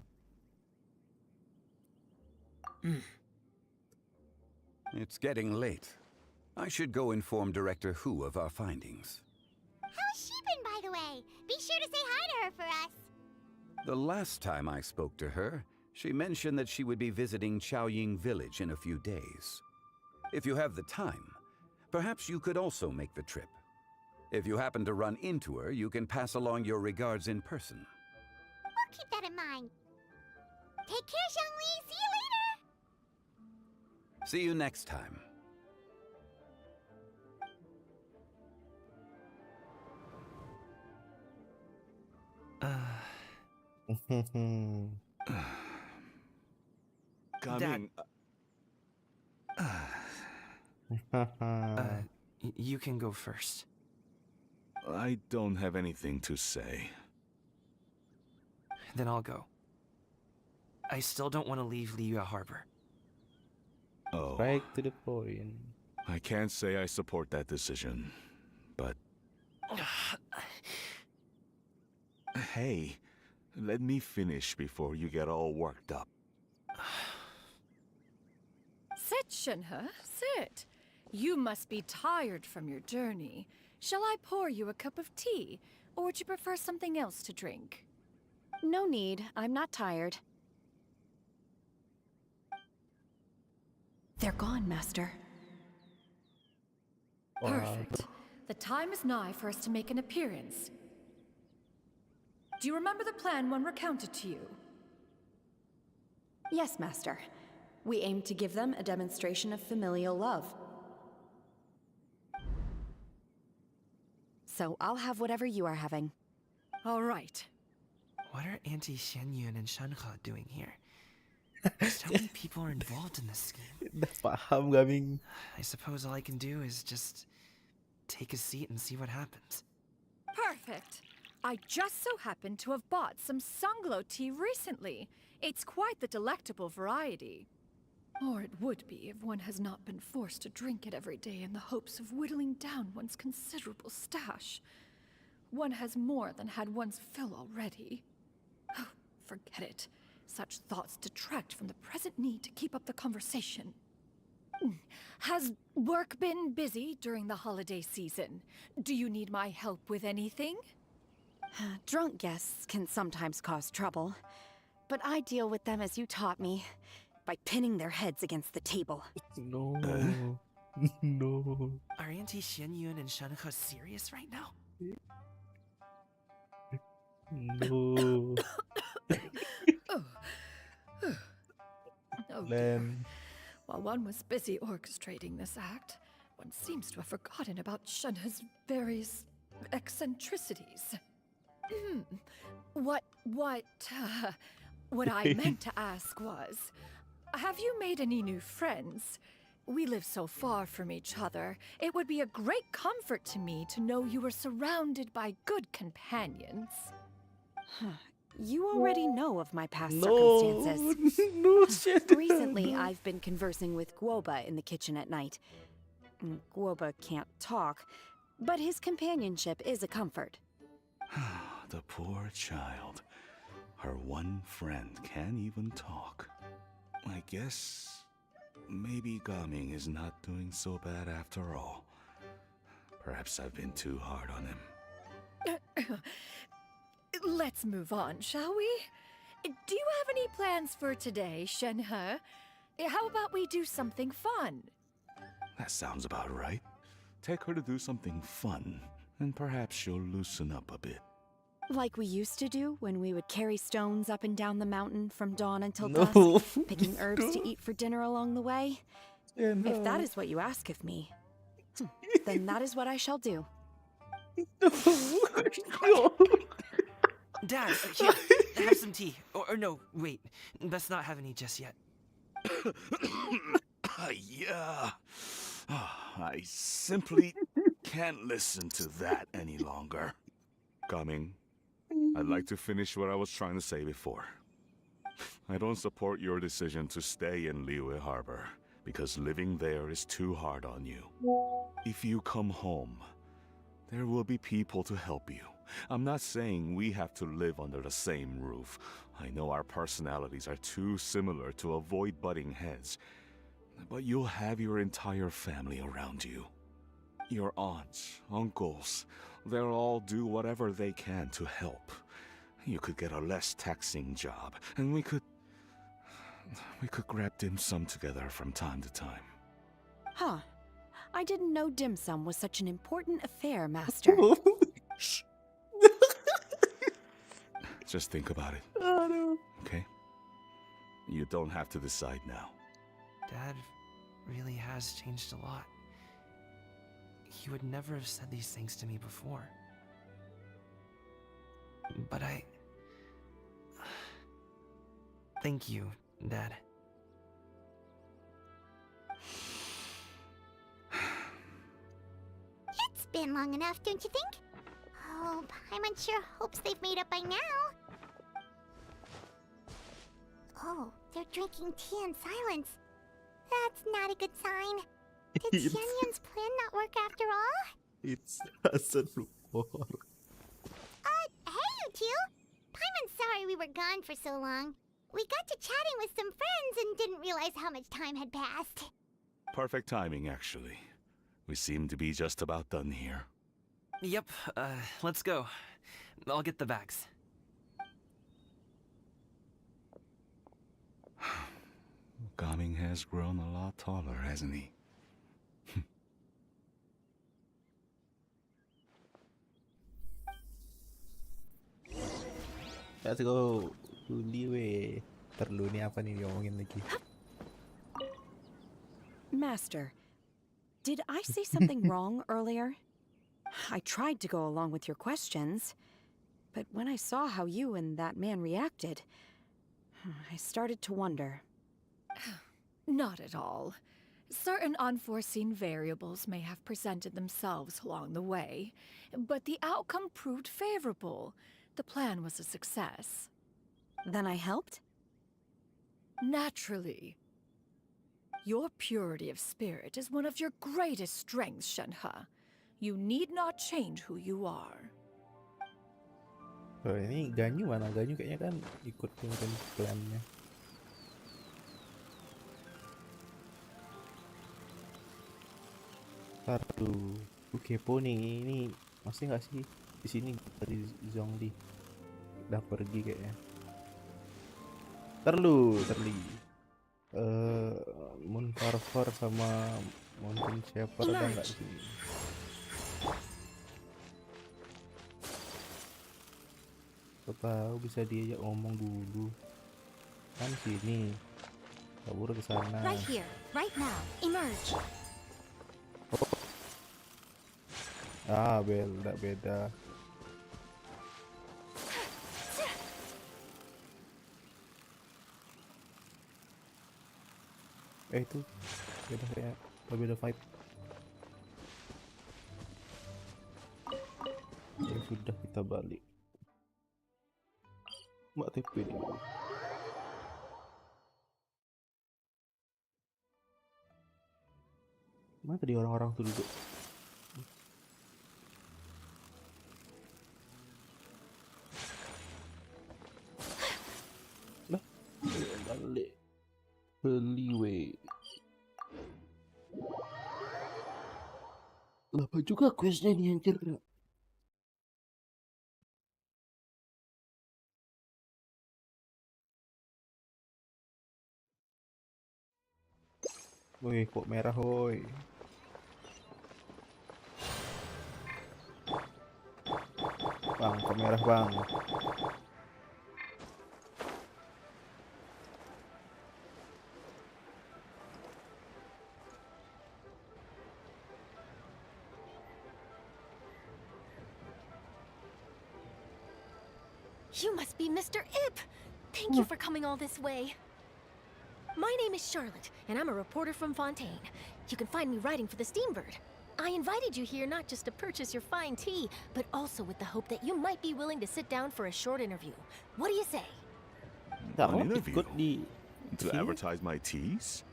S12: It's getting late. I should go inform Director Hu of our findings.
S6: How's she been, by the way? Be sure to say hi to her for us.
S12: The last time I spoke to her, she mentioned that she would be visiting Chaoying Village in a few days. If you have the time, perhaps you could also make the trip. If you happen to run into her, you can pass along your regards in person.
S6: We'll keep that in mind. Take care, Xiangli. See you later.
S12: See you next time.
S9: Coming.
S7: You can go first.
S9: I don't have anything to say.
S7: Then I'll go. I still don't want to leave Liyue Harbor.
S9: Oh,
S1: Right to the point.
S9: I can't say I support that decision, but... Hey, let me finish before you get all worked up.
S4: Sit, Shenhe, sit. You must be tired from your journey. Shall I pour you a cup of tea, or would you prefer something else to drink?
S5: No need. I'm not tired. They're gone, Master.
S4: Perfect. The time is nigh for us to make an appearance. Do you remember the plan one recounted to you?
S5: Yes, Master. We aim to give them a demonstration of familial love. So I'll have whatever you are having.
S4: All right.
S7: What are Auntie Xianyun and Shanhe doing here? Just how many people are involved in this scheme?
S1: Dah paham kami.
S7: I suppose all I can do is just take a seat and see what happens.
S4: Perfect. I just so happen to have bought some Sunglow tea recently. It's quite the delectable variety. Or it would be if one has not been forced to drink it every day in the hopes of whittling down one's considerable stash. One has more than had one's fill already. Oh, forget it. Such thoughts detract from the present need to keep up the conversation. Has work been busy during the holiday season? Do you need my help with anything?
S5: Drunk guests can sometimes cause trouble, but I deal with them as you taught me, by pinning their heads against the table.
S1: No. No.
S7: Are Auntie Xianyun and Shanhe serious right now?
S1: No.
S4: Oh dear.
S1: Len.
S4: While one was busy orchestrating this act, one seems to have forgotten about Shanhe's various eccentricities. What I meant to ask was, have you made any new friends? We live so far from each other. It would be a great comfort to me to know you were surrounded by good companions.
S5: You already know of my past
S1: No.
S5: circumstances.
S1: No, Shanhe.
S5: Recently, I've been conversing with Guoba in the kitchen at night. Guoba can't talk, but his companionship is a comfort.
S9: The poor child. Her one friend can't even talk. I guess maybe Gaming is not doing so bad after all. Perhaps I've been too hard on him.
S4: Let's move on, shall we? Do you have any plans for today, Shenhe? How about we do something fun?
S9: That sounds about right. Take her to do something fun, and perhaps she'll loosen up a bit.
S5: Like we used to do when we would carry stones up and down the mountain from dawn until
S1: No.
S5: dusk, picking herbs to eat for dinner along the way.
S1: Shanhe.
S5: If that is what you ask of me, then that is what I shall do.
S1: No.
S7: Dad, here, have some tea. Or no, wait. Best not have any just yet.
S9: Yeah. I simply can't listen to that any longer. Coming. I'd like to finish what I was trying to say before. I don't support your decision to stay in Liyue Harbor, because living there is too hard on you. If you come home, there will be people to help you. I'm not saying we have to live under the same roof. I know our personalities are too similar to avoid butting heads. But you'll have your entire family around you. Your aunts, uncles, they'll all do whatever they can to help. You could get a less taxing job, and we could grab dim sum together from time to time.
S5: Huh. I didn't know dim sum was such an important affair, Master.
S9: Shh. Just think about it,
S1: Oh, no.
S9: okay? You don't have to decide now.
S7: Dad really has changed a lot. He would never have said these things to me before. But thank you, Dad.
S6: It's been long enough, don't you think? Oh, Paimon sure hopes they've made up by now. Oh, they're drinking tea in silence. That's not a good sign. Did
S1: It's-
S6: Xianyun's plan not work after all?
S1: It doesn't work.
S6: Hey, you two! Paimon's sorry we were gone for so long. We got to chatting with some friends and didn't realize how much time had passed.
S9: Perfect timing, actually. We seem to be just about done here.
S7: Yep, let's go. I'll get the bags.
S9: Gaming has grown a lot taller, hasn't he?
S1: Let's go. Leeway. Terlu nih apa nih diomongin lagi?
S5: Master, did I say something wrong earlier? I tried to go along with your questions, but when I saw how you and that man reacted, I started to wonder.
S4: Not at all. Certain unforeseen variables may have presented themselves along the way, but the outcome proved favorable. The plan was a success.
S5: Then I helped?
S4: Naturally. Your purity of spirit is one of your greatest strengths, Shenhe. You need not change who you are.
S1: Oh, ini Ganyu mana? Ganyu kayaknya kan ikut dengerin plannya. Ntar tuh, kepo nih, ini masih nggak sih di sini dari Zhongli? Udah pergi kayaknya. Terli, Moon Carver sama Mountain Shepherd ada nggak di sini? Kau tahu bisa diajak ngomong dulu. Kan sini, kabur ke sana.
S2: Right here, right now, emerge.
S1: Ah, beda. Itu beda kayak beda vibe. Ya sudah, kita balik. Mbak TP dulu. Mana tadi orang-orang tuh duduk? Lah, balik. Beli Lama juga questnya nih anjir. Woi, kok merah woi. Bang, kok merah bang.
S3: You must be Mr. Ip! Thank you for coming all this way. My name is Charlotte, and I'm a reporter from Fontaine. You can find me writing for the Steambird. I invited you here not just to purchase your fine tea, but also with the hope that you might be willing to sit down for a short interview. What do you say?
S9: An interview? To advertise my teas?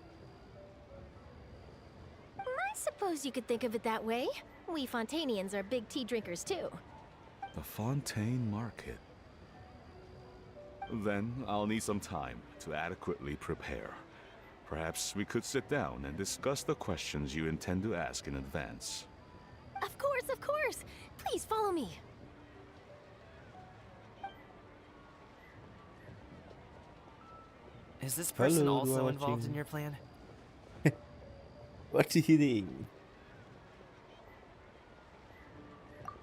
S3: I suppose you could think of it that way. We Fontainians are big tea drinkers too.
S9: The Fontaine Market. Then I'll need some time to adequately prepare. Perhaps we could sit down and discuss the questions you intend to ask in advance.
S3: Of course, of course! Please follow me.
S7: Is this person
S1: Hello,
S7: also
S1: watching.
S7: involved in your plan?
S1: What's he doing?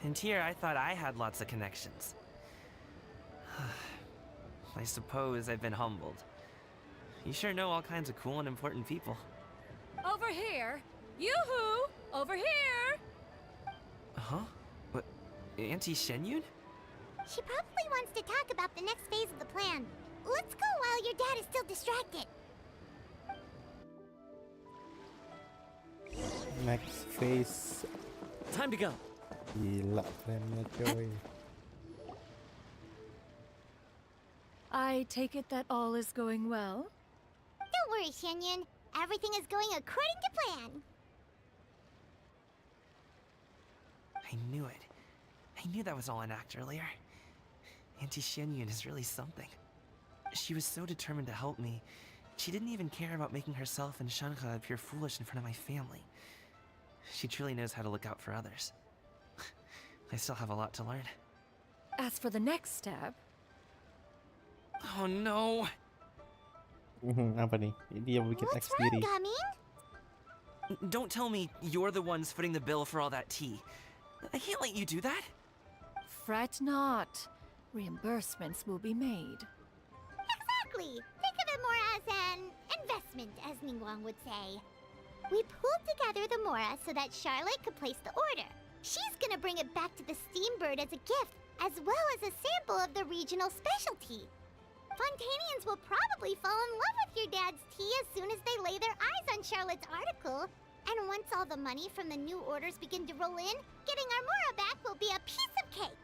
S7: And here I thought I had lots of connections. I suppose I've been humbled. You sure know all kinds of cool and important people.
S4: Over here! Yoo-hoo! Over here!
S7: Huh? What? Auntie Shenyun?
S6: She probably wants to talk about the next phase of the plan. Let's go while your dad is still distracted.
S1: Next phase.
S13: Time to go.
S1: Gila plannya coy.
S4: I take it that all is going well?
S6: Don't worry, Shenyun. Everything is going according to plan.
S7: I knew it. I knew that was all an act earlier. Auntie Shenyun is really something. She was so determined to help me. She didn't even care about making herself and Shenhe appear foolish in front of my family. She truly knows how to look out for others. I still have a lot to learn.
S4: As for the next step,
S7: Oh no!
S1: Apa nih? Dia yang bikin
S6: What's
S1: X
S6: wrong,
S1: diri.
S6: Gaming?
S7: Don't tell me you're the ones footing the bill for all that tea. I can't let you do that.
S4: fret not. Reimbursements will be made.
S6: Exactly. Think of it more as an investment, as Ningguang would say. We pooled together the Mora so that Charlotte could place the order. She's gonna bring it back to the Steambird as a gift, as well as a sample of the regional specialty. Fontainians will probably fall in love with your dad's tea as soon as they lay their eyes on Charlotte's article. And once all the money from the new orders begin to roll in, getting our Mora back will be a piece of cake.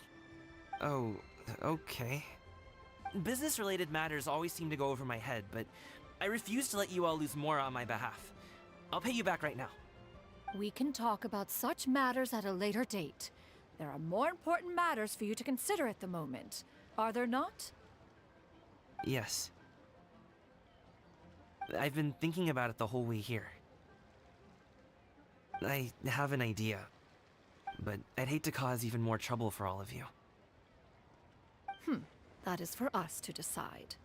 S7: Oh, okay. Business-related matters always seem to go over my head, but I refuse to let you all lose more on my behalf. I'll pay you back right now.
S4: We can talk about such matters at a later date. There are more important matters for you to consider at the moment, are there not?
S7: Yes. I've been thinking about it the whole way here. I have an idea, but I'd hate to cause even more trouble for all of you.
S4: That is for us to decide.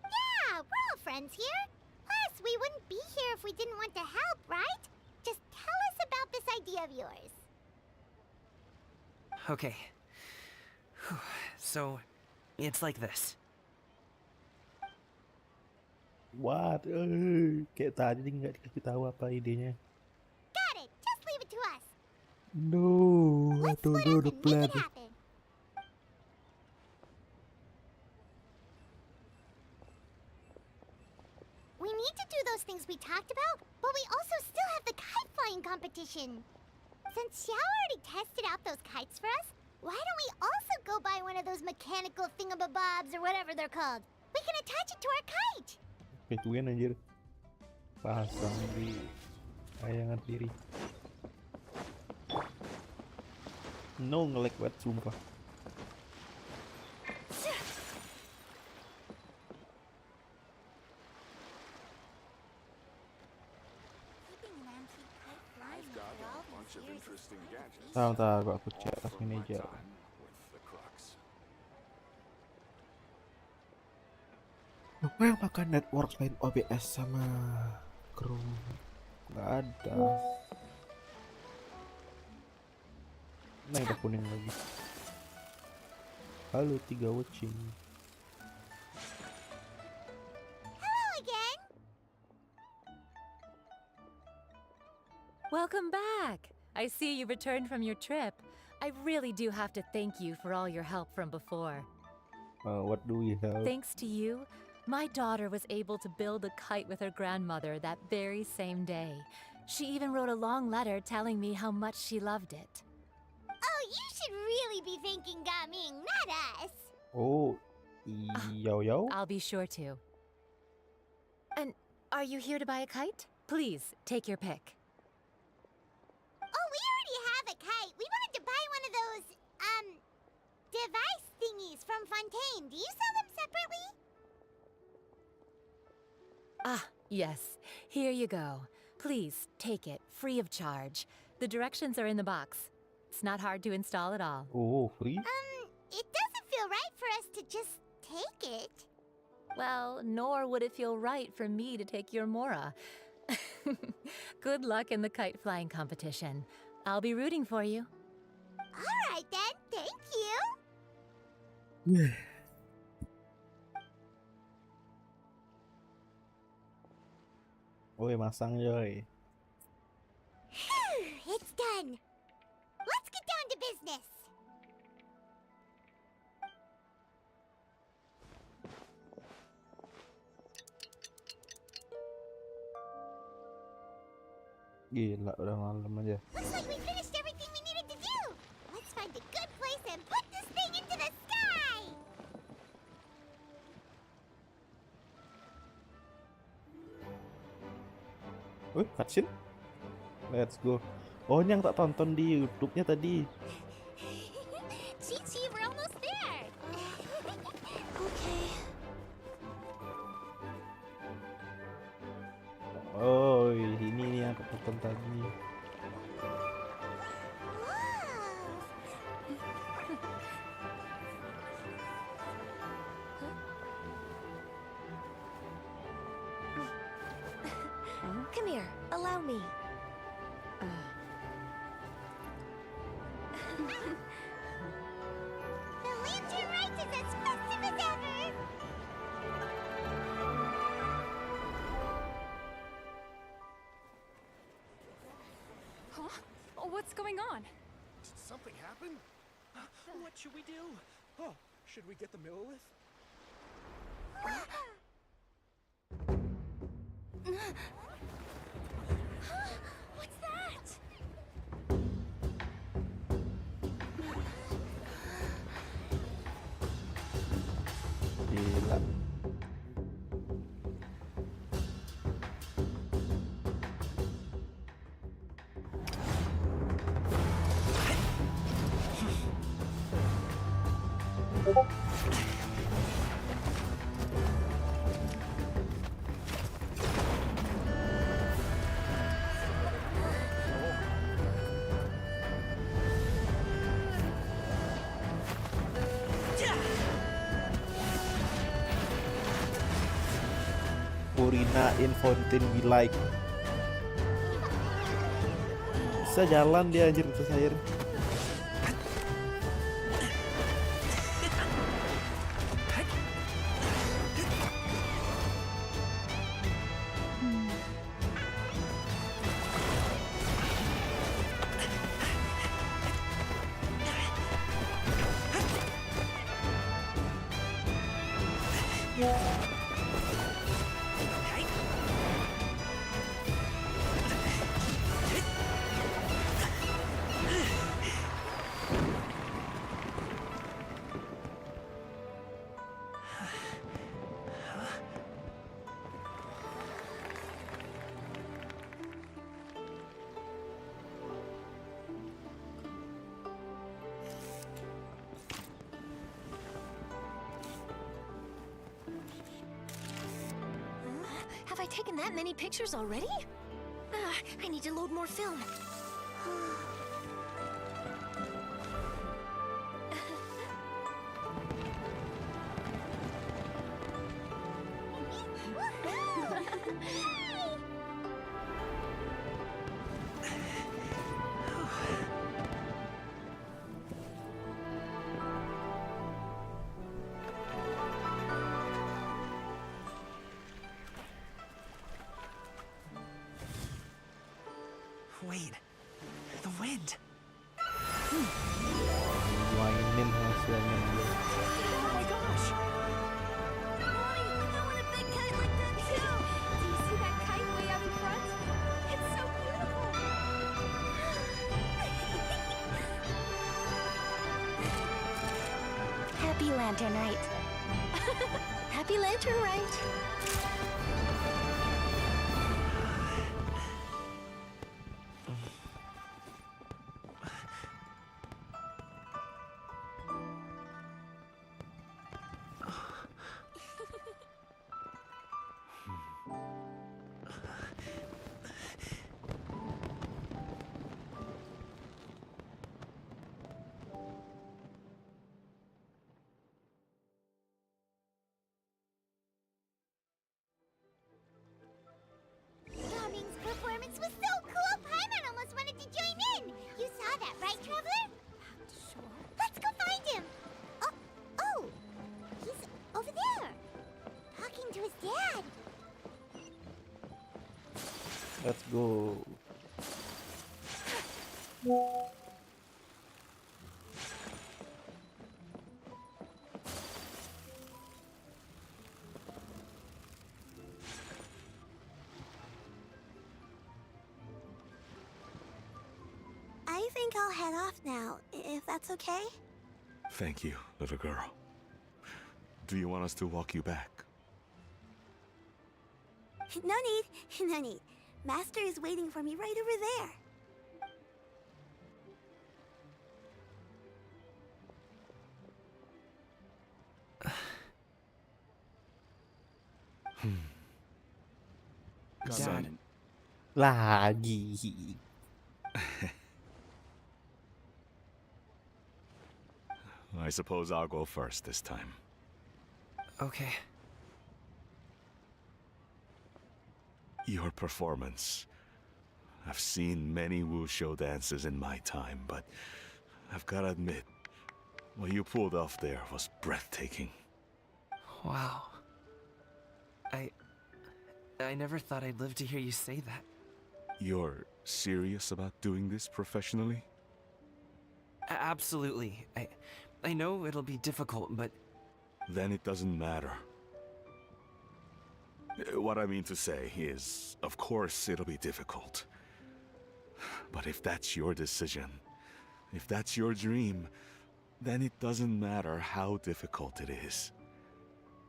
S6: Yeah, we're all friends here. Plus, we wouldn't be here if we didn't want to help, right? Just tell us about this idea of yours.
S7: Okay. So, it's like this.
S1: What? Kayak tadi nggak dikasih tahu apa idenya.
S6: Got it. Just leave it to us.
S1: No, I
S6: Let's
S1: don't
S6: split
S1: know
S6: up
S1: the
S6: and
S1: plan.
S6: make it happen. We need to do those things we talked about, but we also still have the kite flying competition. Since Xiao already tested out those kites for us, why don't we also go buy one of those mechanical thingamabobs or whatever they're called? We can attach it to our kite.
S1: Pengen anjir. Pasang di layangan diri. No, nge-lag banget sumpah.
S6: Keeping an antique kite flying
S10: I've got
S6: after all
S10: a bunch
S6: these
S10: of
S6: years is
S10: interesting
S6: quite a
S10: gadgets.
S6: feat.
S1: Bentar, aku cek tas
S10: From my
S1: manajer.
S10: time with the Crux.
S1: Apa yang pakai network selain OBS sama Chrome? Nggak ada. Nah, udah kuning lagi. Halo, 3 watching.
S6: Hello again.
S14: Welcome back! I see you returned from your trip. I really do have to thank you for all your help from before.
S1: What do we have?
S14: Thanks to you, my daughter was able to build a kite with her grandmother that very same day. She even wrote a long letter telling me how much she loved it.
S6: Oh, you should really be thanking Gaming, not us.
S1: Oh, yo.
S14: I'll be sure to. And are you here to buy a kite? Please, take your pick.
S6: Oh, we already have a kite. We wanted to buy one of those, device thingies from Fontaine. Do you sell them separately?
S14: Ah, yes. Here you go. Please, take it, free of charge. The directions are in the box. It's not hard to install at all.
S1: Oh, free?
S6: It doesn't feel right for us to just take it.
S14: Well, nor would it feel right for me to take your Mora. Good luck in the kite flying competition. I'll be rooting for you.
S6: All right then, thank you.
S1: Woi, masang coy.
S6: It's done. Let's get down to business.
S1: Gila, udah malam aja.
S6: Looks like we finished everything we needed to do. Let's find a good place and put this thing into the sky.
S1: Wih, cutscene? Let's go. Oh, ini yang tak tonton di YouTube-nya tadi.
S6: Chi, we're almost there. Okay.
S1: Oh, ini nih yang tak tonton tadi.
S3: Allow me.
S6: The Lantern Rite is as festive as ever!
S4: Huh? Oh, what's going on?
S8: Did something happen? What should we do? Oh, should we get the Millilith?
S3: What's that?
S1: Gila. Purina in Fountain be like. Bisa jalan dia anjir atas air.
S3: Have I taken that many pictures already? I need to load more film.
S7: Wait, the wind.
S1: Mainin hasilnya dia.
S3: Oh my gosh! Mommy, I want a big kite like that too! Do you see that kite way out in front? It's so beautiful!
S6: Happy Lantern Rite.
S3: Happy Lantern Rite!
S6: Bombing's performance was so cool, Paimon almost wanted to join in! You saw that, right, Traveler?
S3: Sure.
S6: Let's go find him! Oh! He's over there! Talking to his dad!
S1: Let's go.
S6: I think I'll head off now, if that's okay?
S9: Thank you, little girl. Do you want us to walk you back?
S6: No need, no need. Master is waiting for me right over there.
S9: Son,
S1: Lagi.
S9: I suppose I'll go first this time.
S7: Okay.
S9: Your performance I've seen many wuxia dances in my time, but I've gotta admit, what you pulled off there was breathtaking.
S7: Wow. I never thought I'd live to hear you say that.
S9: You're serious about doing this professionally?
S7: Absolutely. I know it'll be difficult, but...
S9: Then it doesn't matter. What I mean to say is, of course it'll be difficult. But if that's your decision, if that's your dream, then it doesn't matter how difficult it is.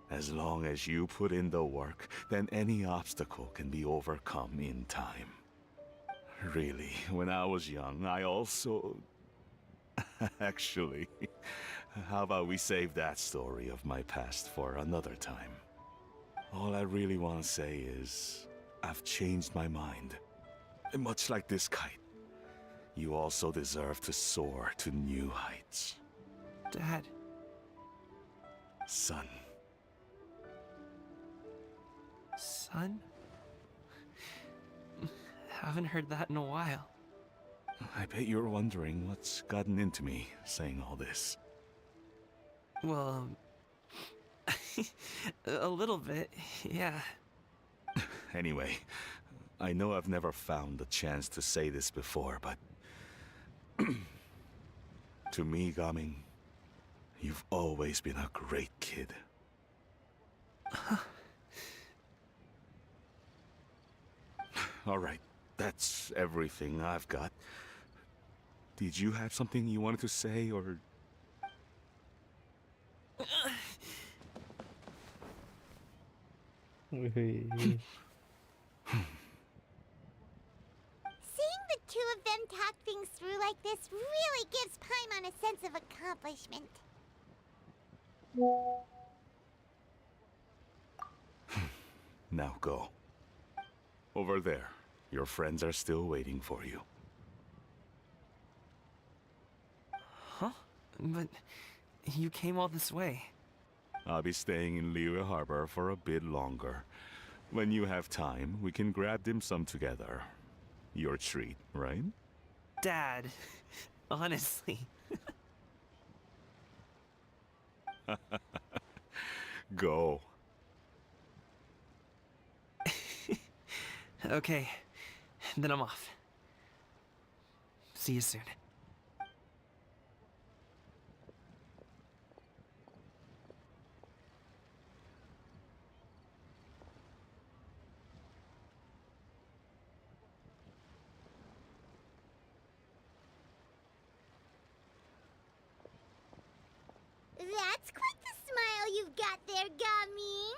S9: As long as you put in the work, then any obstacle can be overcome in time. Really, when I was young, I also... Actually, how about we save that story of my past for another time? All I really want to say is, I've changed my mind. Much like this kite, you also deserve to soar to new heights.
S7: Dad.
S9: Son.
S7: Son? Haven't heard that in a while.
S9: I bet you're wondering what's gotten into me saying all this.
S7: Well, a little bit, yeah.
S9: Anyway, I know I've never found the chance to say this before, but... to me, Gaming, you've always been a great kid. Alright, that's everything I've got. Did you have something you wanted to say, or...
S6: Seeing the two of them talk things through like this really gives Paimon a sense of accomplishment.
S9: Now go. Over there. Your friends are still waiting for you.
S7: Huh? But you came all this way.
S9: I'll be staying in Liyue Harbor for a bit longer. When you have time, we can grab dim sum together. Your treat, right?
S7: Dad, honestly.
S9: Go.
S7: Okay, then I'm off. See you soon.
S6: That's quite the smile you've got there, Gaming.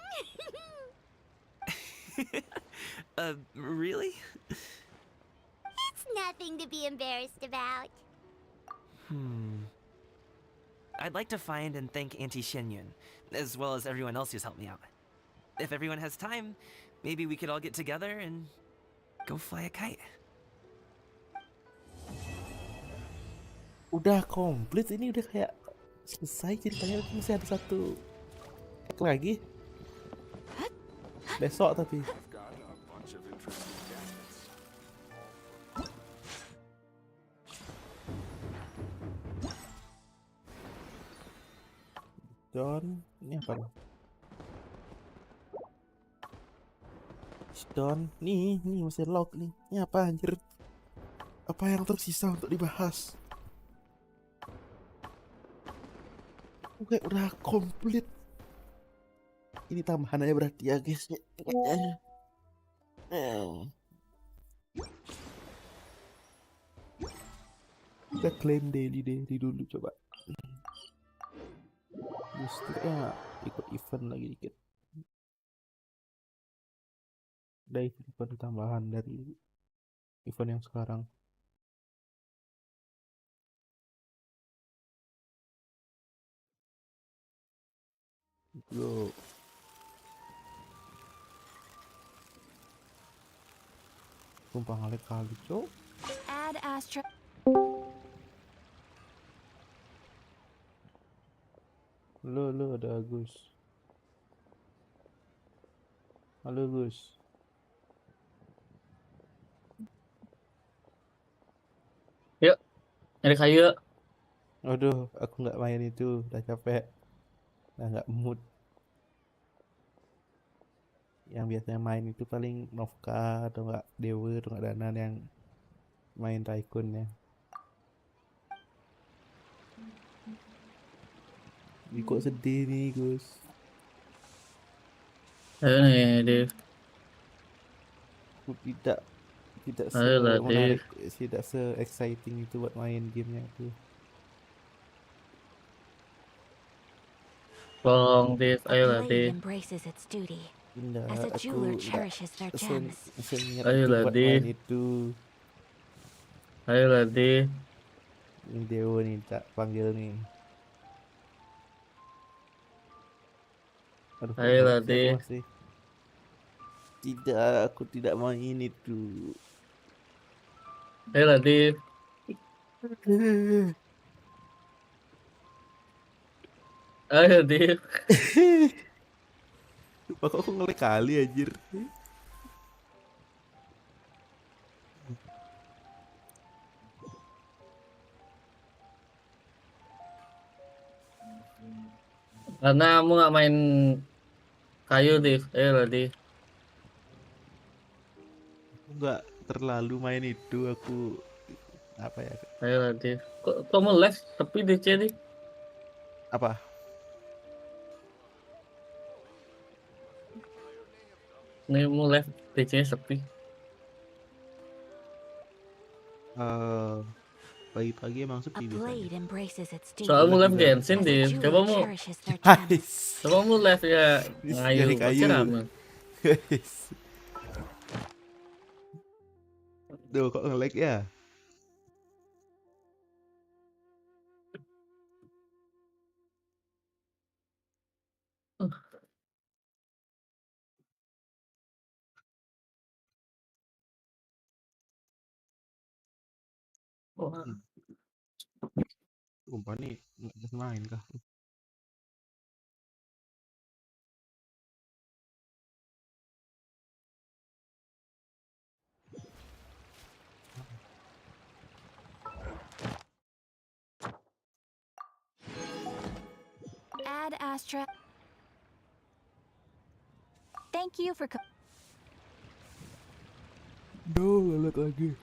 S7: Really?
S6: It's nothing to be embarrassed about.
S7: I'd like to find and thank Auntie Xinyun, as well as everyone else who's helped me out. If everyone has time, maybe we could all get together and go fly a kite.
S1: Udah komplit ini, udah kayak selesai ceritanya. Masih ada satu lagi besok tapi. Don, ini apa nih? Don, nih masih log nih. Ini apa anjir? Apa yang tersisa untuk dibahas? Oke, udah komplit. Ini tambahannya berarti ya guys. Kita klaim daily dulu coba. Boosternya ikut event lagi dikit. Ada event tambahan dari event yang sekarang. Go. Sumpah ngalek kali, cok.
S2: Add Astra.
S1: Lo ada Agus. Halo Gus.
S15: Nyari kayu.
S1: Aduh, aku nggak main itu, udah capek, udah nggak mood. Yang biasanya main itu paling Novka atau nggak Dewa atau nggak Danan yang main Raikun ya. Ini kok sedih nih Gus.
S15: Ayo nih, Dev.
S1: Aku tidak
S15: Ayolah, Dev.
S1: menarik, tidak se exciting itu buat main gamenya tuh.
S15: Tolong, Dev.
S2: A
S15: Ayolah,
S2: blade
S15: Dev.
S2: embraces its duty, as
S1: Enggak,
S2: a jeweler
S1: aku enggak
S2: cherishes their gems.
S1: seniat itu
S15: Ayolah,
S1: buat main
S15: Dev.
S1: itu.
S15: Ayolah, Dev.
S1: Ini Dewa nih tak panggil nih. Aduh, kok ngelag
S15: Ayolah,
S1: sih aku
S15: Dev.
S1: masih. Tidak, aku tidak main itu.
S15: Ayolah, Dev. Ayo, Dev.
S1: Lupa kok aku ngelag kali anjir.
S15: Karena kamu nggak main kayu, Dev. Ayolah, Dev.
S1: Aku nggak terlalu main itu, aku apa ya?
S15: Ayolah, Dev. Kok kamu live tapi di sini?
S1: Apa?
S15: Nih, mau live di sini sepi.
S1: Pagi-pagi emang
S2: A
S1: sepi biasanya.
S2: blade embraces its
S15: Soalnya
S2: duty,
S15: mau live
S1: juga
S15: Genshin,
S2: as a
S15: Dev. Coba
S2: jeweler
S15: mau,
S2: cherishes their gems.
S15: coba mau live ya ngayu.
S1: Nyari
S15: Pasti
S1: kayu.
S15: rame.
S1: Duh, kok nge-lag ya?
S15: Wah.
S1: Sumpah nih, nggak bisa main kah?
S2: Ad Astra. Thank you for
S1: Duh, nge-lag lagi.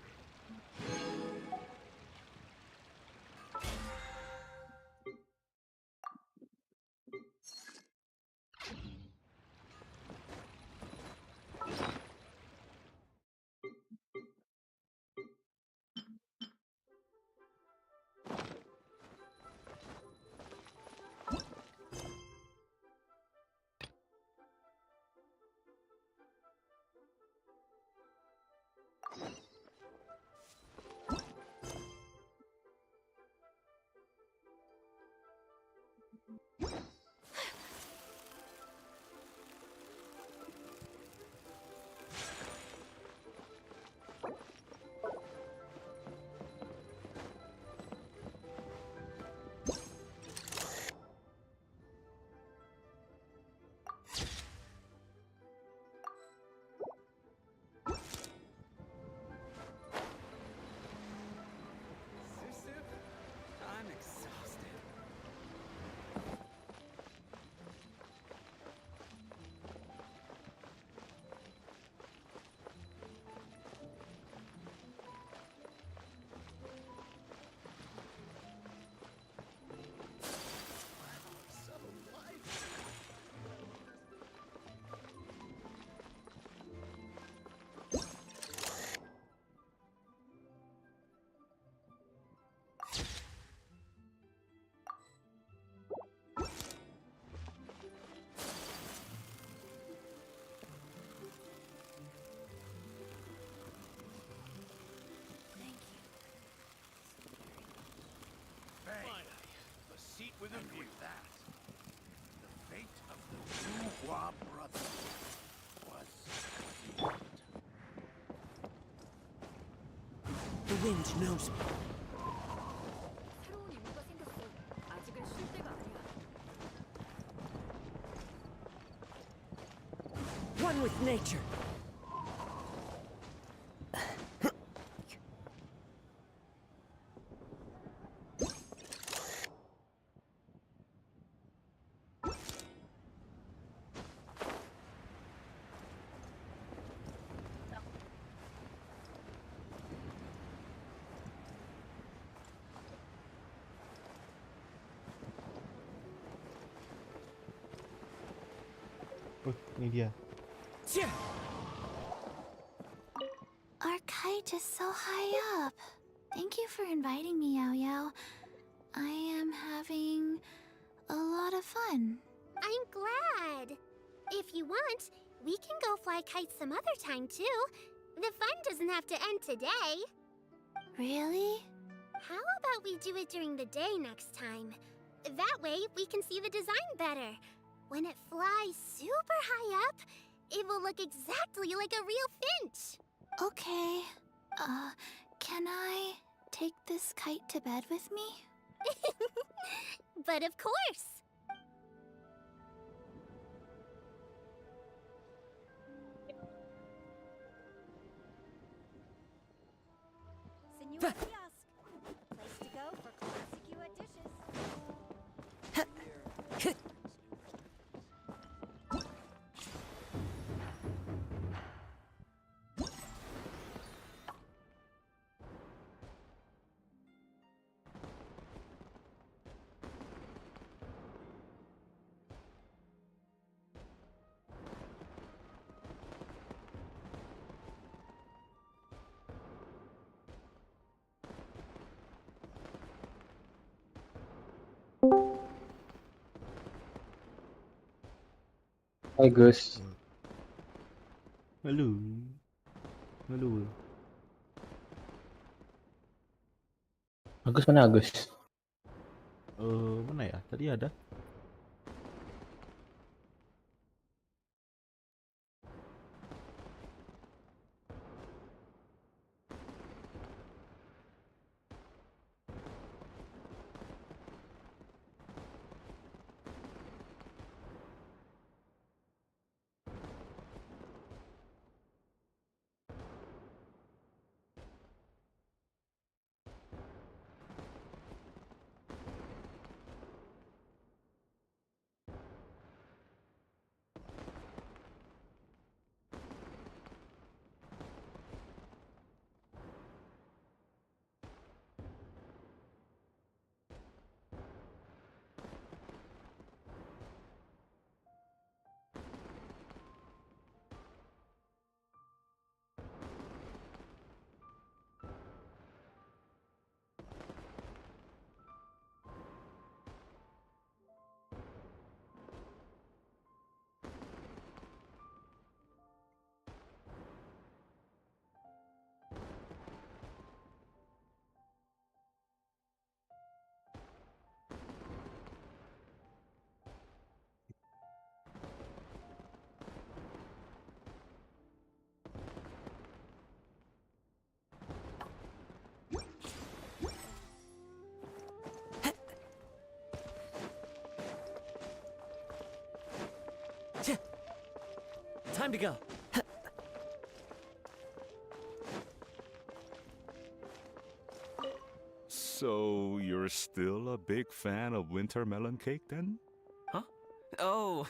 S16: With a view that the fate of the Wu brothers was sealed.
S13: The wind knows me. One with nature.
S1: Ini dia.
S2: Our kite is so high up. Thank you for inviting me, Yao Yao. I am having a lot of fun.
S6: I'm glad. If you want, we can go fly kites some other time too. The fun doesn't have to end today.
S2: Really?
S6: How about we do it during the day next time? That way, we can see the design better. When it flies super high up, it will look exactly like a real finch.
S2: Okay. Can I take this kite to bed with me?
S6: But of course.
S17: Senor Kiosk. Place to go for classic Yua dishes.
S15: Hai Gus.
S1: Halo. Halo.
S15: Agus mana Agus?
S1: Mana ya? Tadi ada.
S13: Time to go.
S9: So, you're still a big fan of winter melon cake then?
S7: Huh? Oh,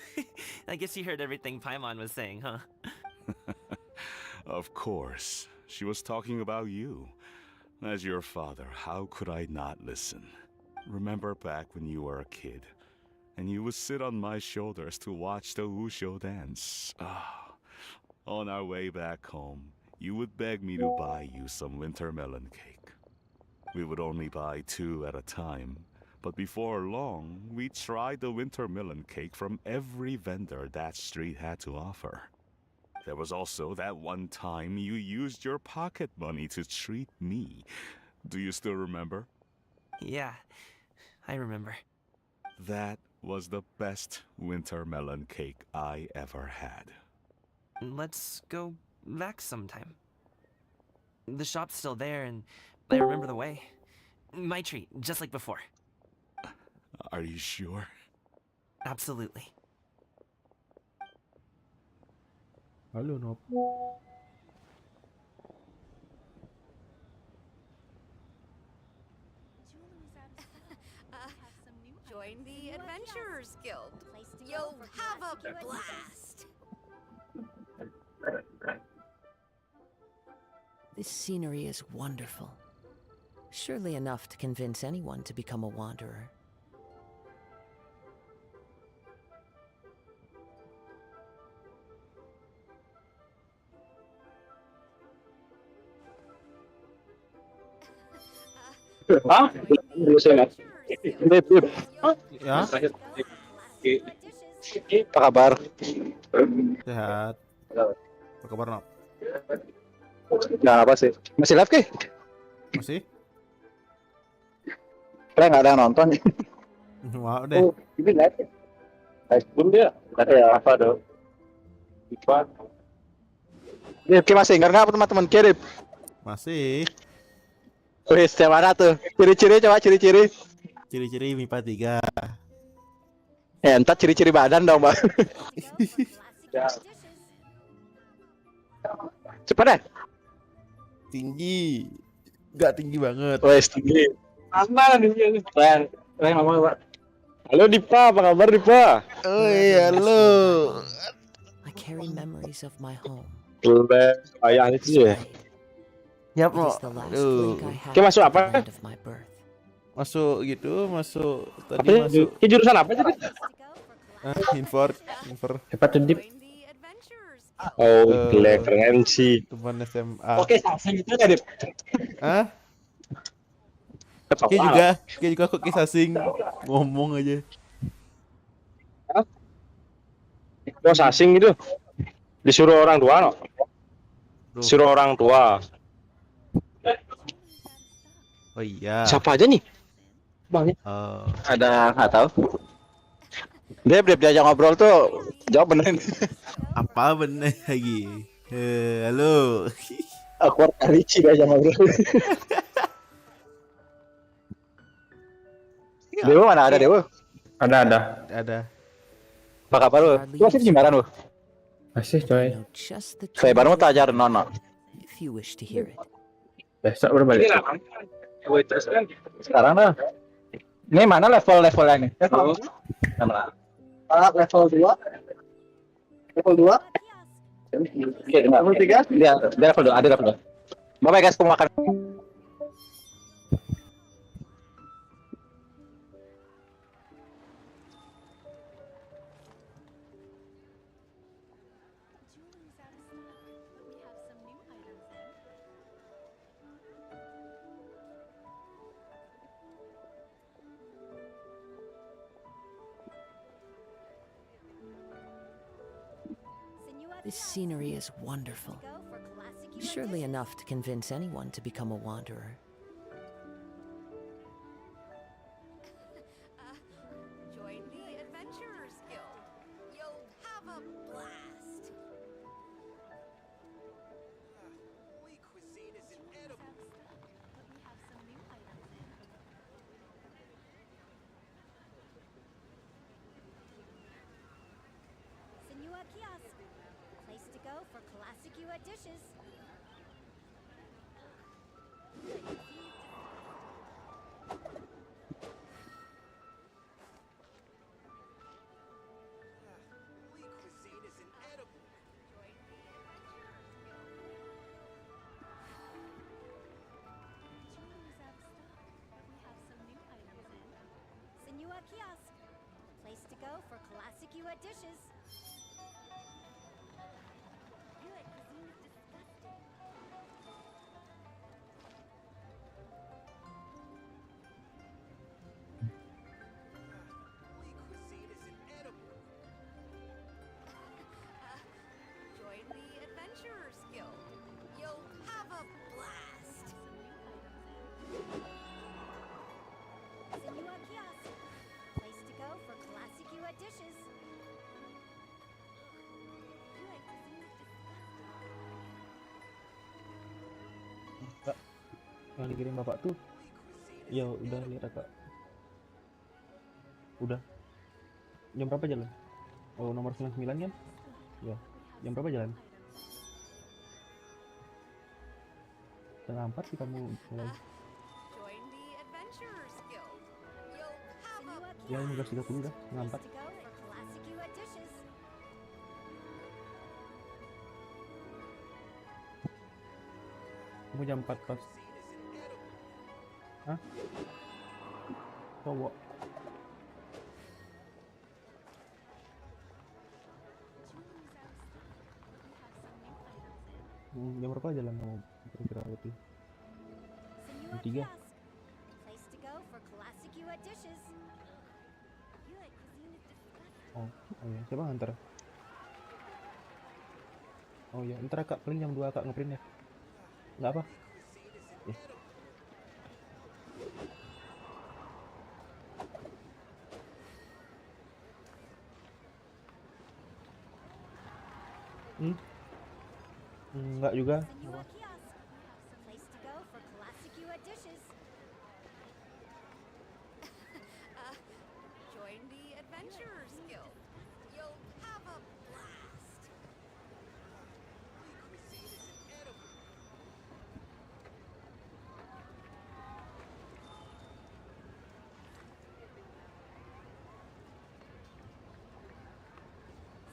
S7: I guess you heard everything Paimon was saying, huh?
S9: Of course. She was talking about you. As your father, how could I not listen? Remember back when you were a kid, and you would sit on my shoulders to watch the Wushu dance. On our way back home, you would beg me to buy you some winter melon cake. We would only buy 2 at a time, but before long, we tried the winter melon cake from every vendor that street had to offer. There was also that one time you used your pocket money to treat me. Do you still remember?
S7: Yeah, I remember.
S9: That was the best winter melon cake I ever had.
S7: Let's go back sometime. The shop's still there, and I remember the way. My treat, just like before.
S9: Are you sure?
S7: Absolutely.
S1: Halo, Nop.
S17: Join the Adventurers Guild. You'll have a blast.
S18: This scenery is wonderful. Surely enough to convince anyone to become a wanderer.
S19: Hah? Beb, beb.
S1: Ya,
S19: Apa kabar?
S1: sehat. Apa kabar, Nok?
S19: Nggak apa sih. Masih live ke?
S1: Masih?
S19: Kayaknya nggak ada yang nonton.
S1: Mau deh.
S19: Oh, ini live. Live pun dia. Ada ya apa dong? Ipa. Beb, masih ingat nggak teman-teman kirip?
S1: Masih.
S19: Wih, yang mana tuh? Ciri-ciri coba ciri-ciri.
S1: Ciri-ciri MIPA 3.
S19: Entar ciri-ciri badan dong, Bang. Cepet deh.
S1: Tinggi. Nggak tinggi banget.
S19: Wih, tinggi. Mana nih? Keren. Keren ngomong, Pak. Halo Dipa, apa kabar Dipa?
S1: Oh iya, halo.
S18: I carry memories of my home.
S19: Ayah itu ya.
S1: Yap,
S18: It
S1: Mo.
S18: is the last
S1: Aduh.
S18: link I have
S19: Oke, masuk
S18: to
S19: apa?
S18: the land of my birth.
S1: Masuk gitu, masuk tadi
S19: Apa
S1: masuk.
S19: sih? Jurusan apa sih?
S1: Infor.
S19: Apa tuh Dip? Oh, gila, keren sih.
S1: Teman SMA.
S19: Oke, sasing itu tadi.
S1: Hah? Kayak juga kok kisah sing ngomong aja.
S19: Oh, sasing itu. Disuruh orang tua, no? Disuruh orang tua.
S1: Oh iya.
S19: Siapa aja nih? Bang. Ada nggak tahu. Dia diajak ngobrol tuh jawab benerin.
S1: Apa bener lagi? Halo.
S19: Aku kali sih diajak ngobrol. Dewa mana ada Dewa?
S1: Ada.
S19: Apa kabar lu? Lu masih di Jimbaran lu?
S18: Masih coy.
S19: Saya baru mau tajar nono.
S18: If you wish to hear it.
S19: Besok udah balik. Sekarang dah. Ini mana level-levelnya nih? Level 2. Level 2. Oke, level 3. Dia level 2, ada level 2. Bye guys, aku makan.
S18: This scenery is wonderful. Surely enough to convince anyone to become a wanderer.
S17: Join the Adventurers Guild. You'll have a blast.
S16: Holy cuisine is inedible.
S2: But we have some new items in. Senua Kiosk. Place to go for classic Yua dishes.
S16: Holy cuisine is inedible.
S2: Jewelry's out of stock, but we have some new items in. Senua Kiosk. Place to go for classic Yua dishes. Yua cuisine is disgusting.
S16: Holy cuisine is inedible.
S17: Join the Adventurers Guild. You'll have a blast.
S2: Senua Kiosk. Place to go for classic Yua dishes. Yua cuisine is disgusting.
S1: Kak, yang dikirim bapak tuh. Ya udah lihat Kak. Udah. Jam berapa jalan? Oh, nomor 99 kan? Ya. Jam berapa jalan? Setengah 4 sih kamu mulai.
S17: Join the Adventurers Guild. You'll have a
S1: Ya, 15.30 dah. Setengah 4.
S2: To go for classic Yua dishes.
S1: Kamu jam 4 pas. Hah? Cowok. Jam berapa jalan kamu kira-kira itu? Jam 3.
S6: classic you dishes. You like cuisine is disgusting.
S1: Oh, oh ya, siapa nganter? Oh ya, ntar kak paling jam 2 kak ngeprint ya. Nggak apa? Ya. Enggak juga.
S6: Senua Kiosk, place to go for classic you dishes.
S17: Join the Adventurers Guild. You'll have a blast.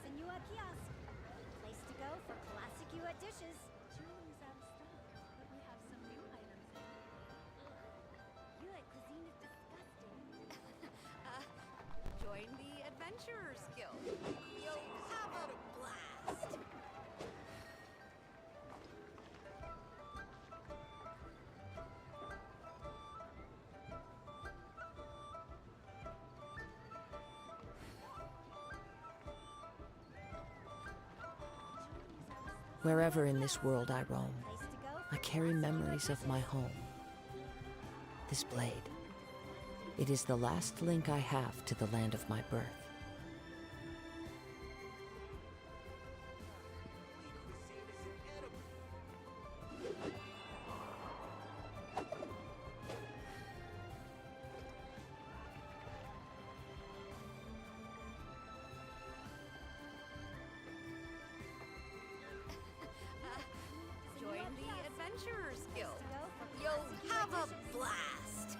S6: Senua Kiosk, place to go for classic you dishes. Jewelry's out of stock, but we have some new items in. You like cuisine is disgusting.
S17: Join the Adventurers Guild. You'll have a blast.
S18: Wherever in this world I roam, I carry memories of my home. This blade, it is the last link I have to the land of my birth.
S17: Join the Adventurers Guild. You'll have a blast.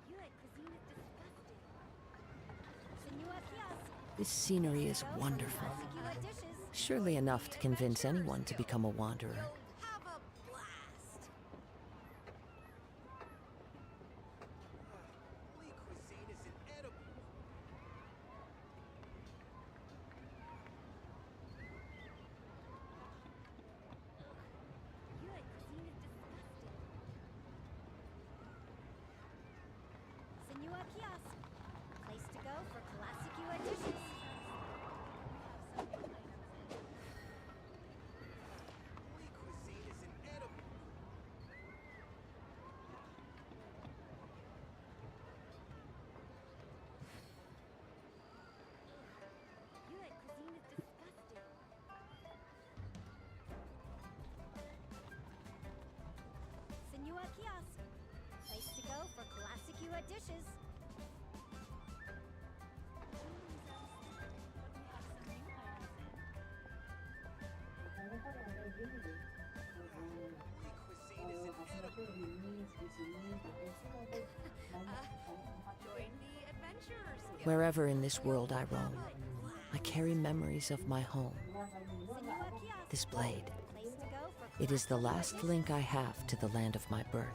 S6: You like cuisine is disgusting. Senua Kiosk,
S18: This scenery is wonderful.
S6: classic you dishes.
S18: Surely enough to convince anyone to become a wanderer.
S17: Have a blast.
S6: You like cuisine is disgusting. Senua Kiosk, place to go for classic you dishes. You like cuisine is disgusting. Senua Kiosk, place to go for classic you dishes.
S17: Join the Adventurers Guild.
S18: Wherever in this world I roam, I carry memories of my home.
S6: Senua Kiosk,
S18: This blade,
S6: place to go for
S18: it is the last link I have to the land of my birth.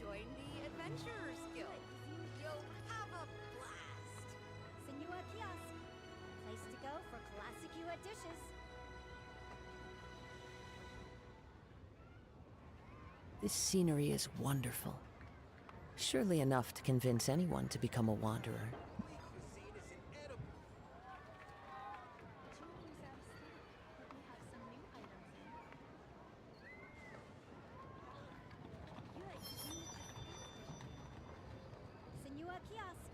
S17: Join the Adventurers Guild. You'll have a blast.
S6: Senua Kiosk, place to go for classic you dishes.
S18: This scenery is wonderful. Surely enough to convince anyone to become a wanderer.
S6: Senua Kiosk,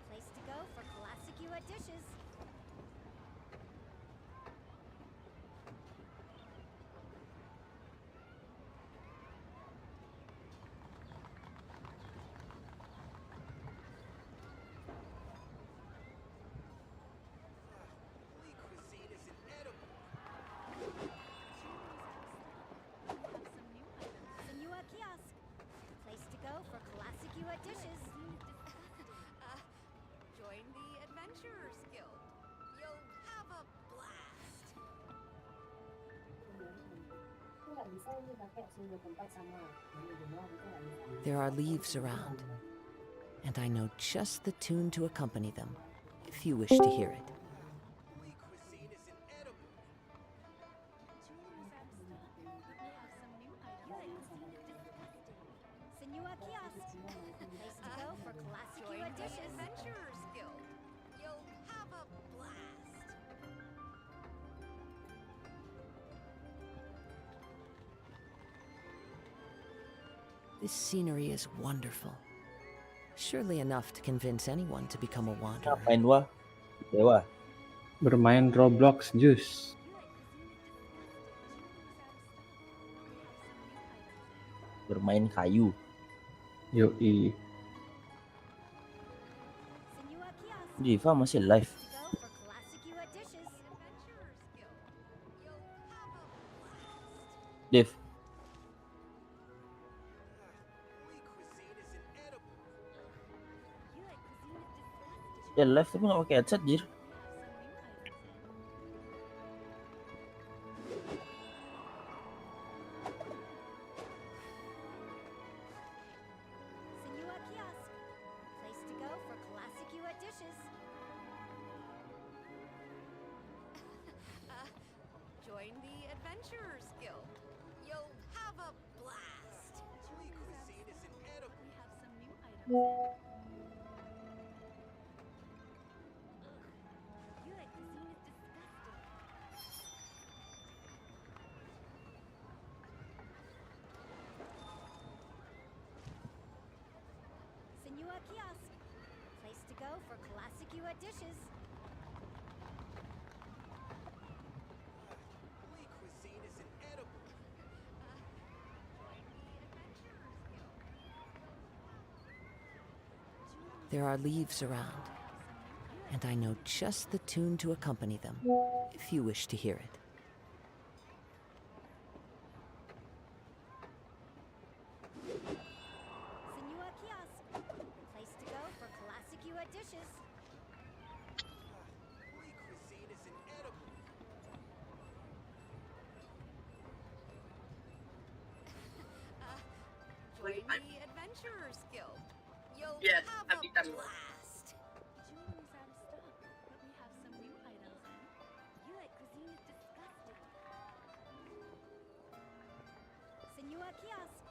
S6: place to go for classic you dishes.
S18: There are leaves around, and I know just the tune to accompany them, if you wish to hear it.
S6: Senua Kiosk. Place to go for classic dishes.
S17: Adventurers Guild. You'll have a blast.
S18: This scenery is wonderful. Surely enough to convince anyone to become a wanderer.
S20: Ngapain wah? Dewa.
S21: Bermain Roblox Jus.
S20: Bermain kayu.
S21: Yoi.
S20: Diva masih live. Dev. Ya live tapi nggak pakai headset jir.
S6: Senua Kiosk. Place to go for classic dishes.
S17: Join the Adventurers Guild. You'll have a blast.
S6: Senua Kiosk. Place to go for classic dishes.
S18: There are leaves around, and I know just the tune to accompany them, if you wish to hear it.
S6: Senua Kiosk. Place to go for classic dishes.
S17: Join the Adventurers Guild. You'll have a blast.
S6: Jewelry's out of stock, but we have some new items in. Yulek cuisine is disgusting. Senua Kiosk.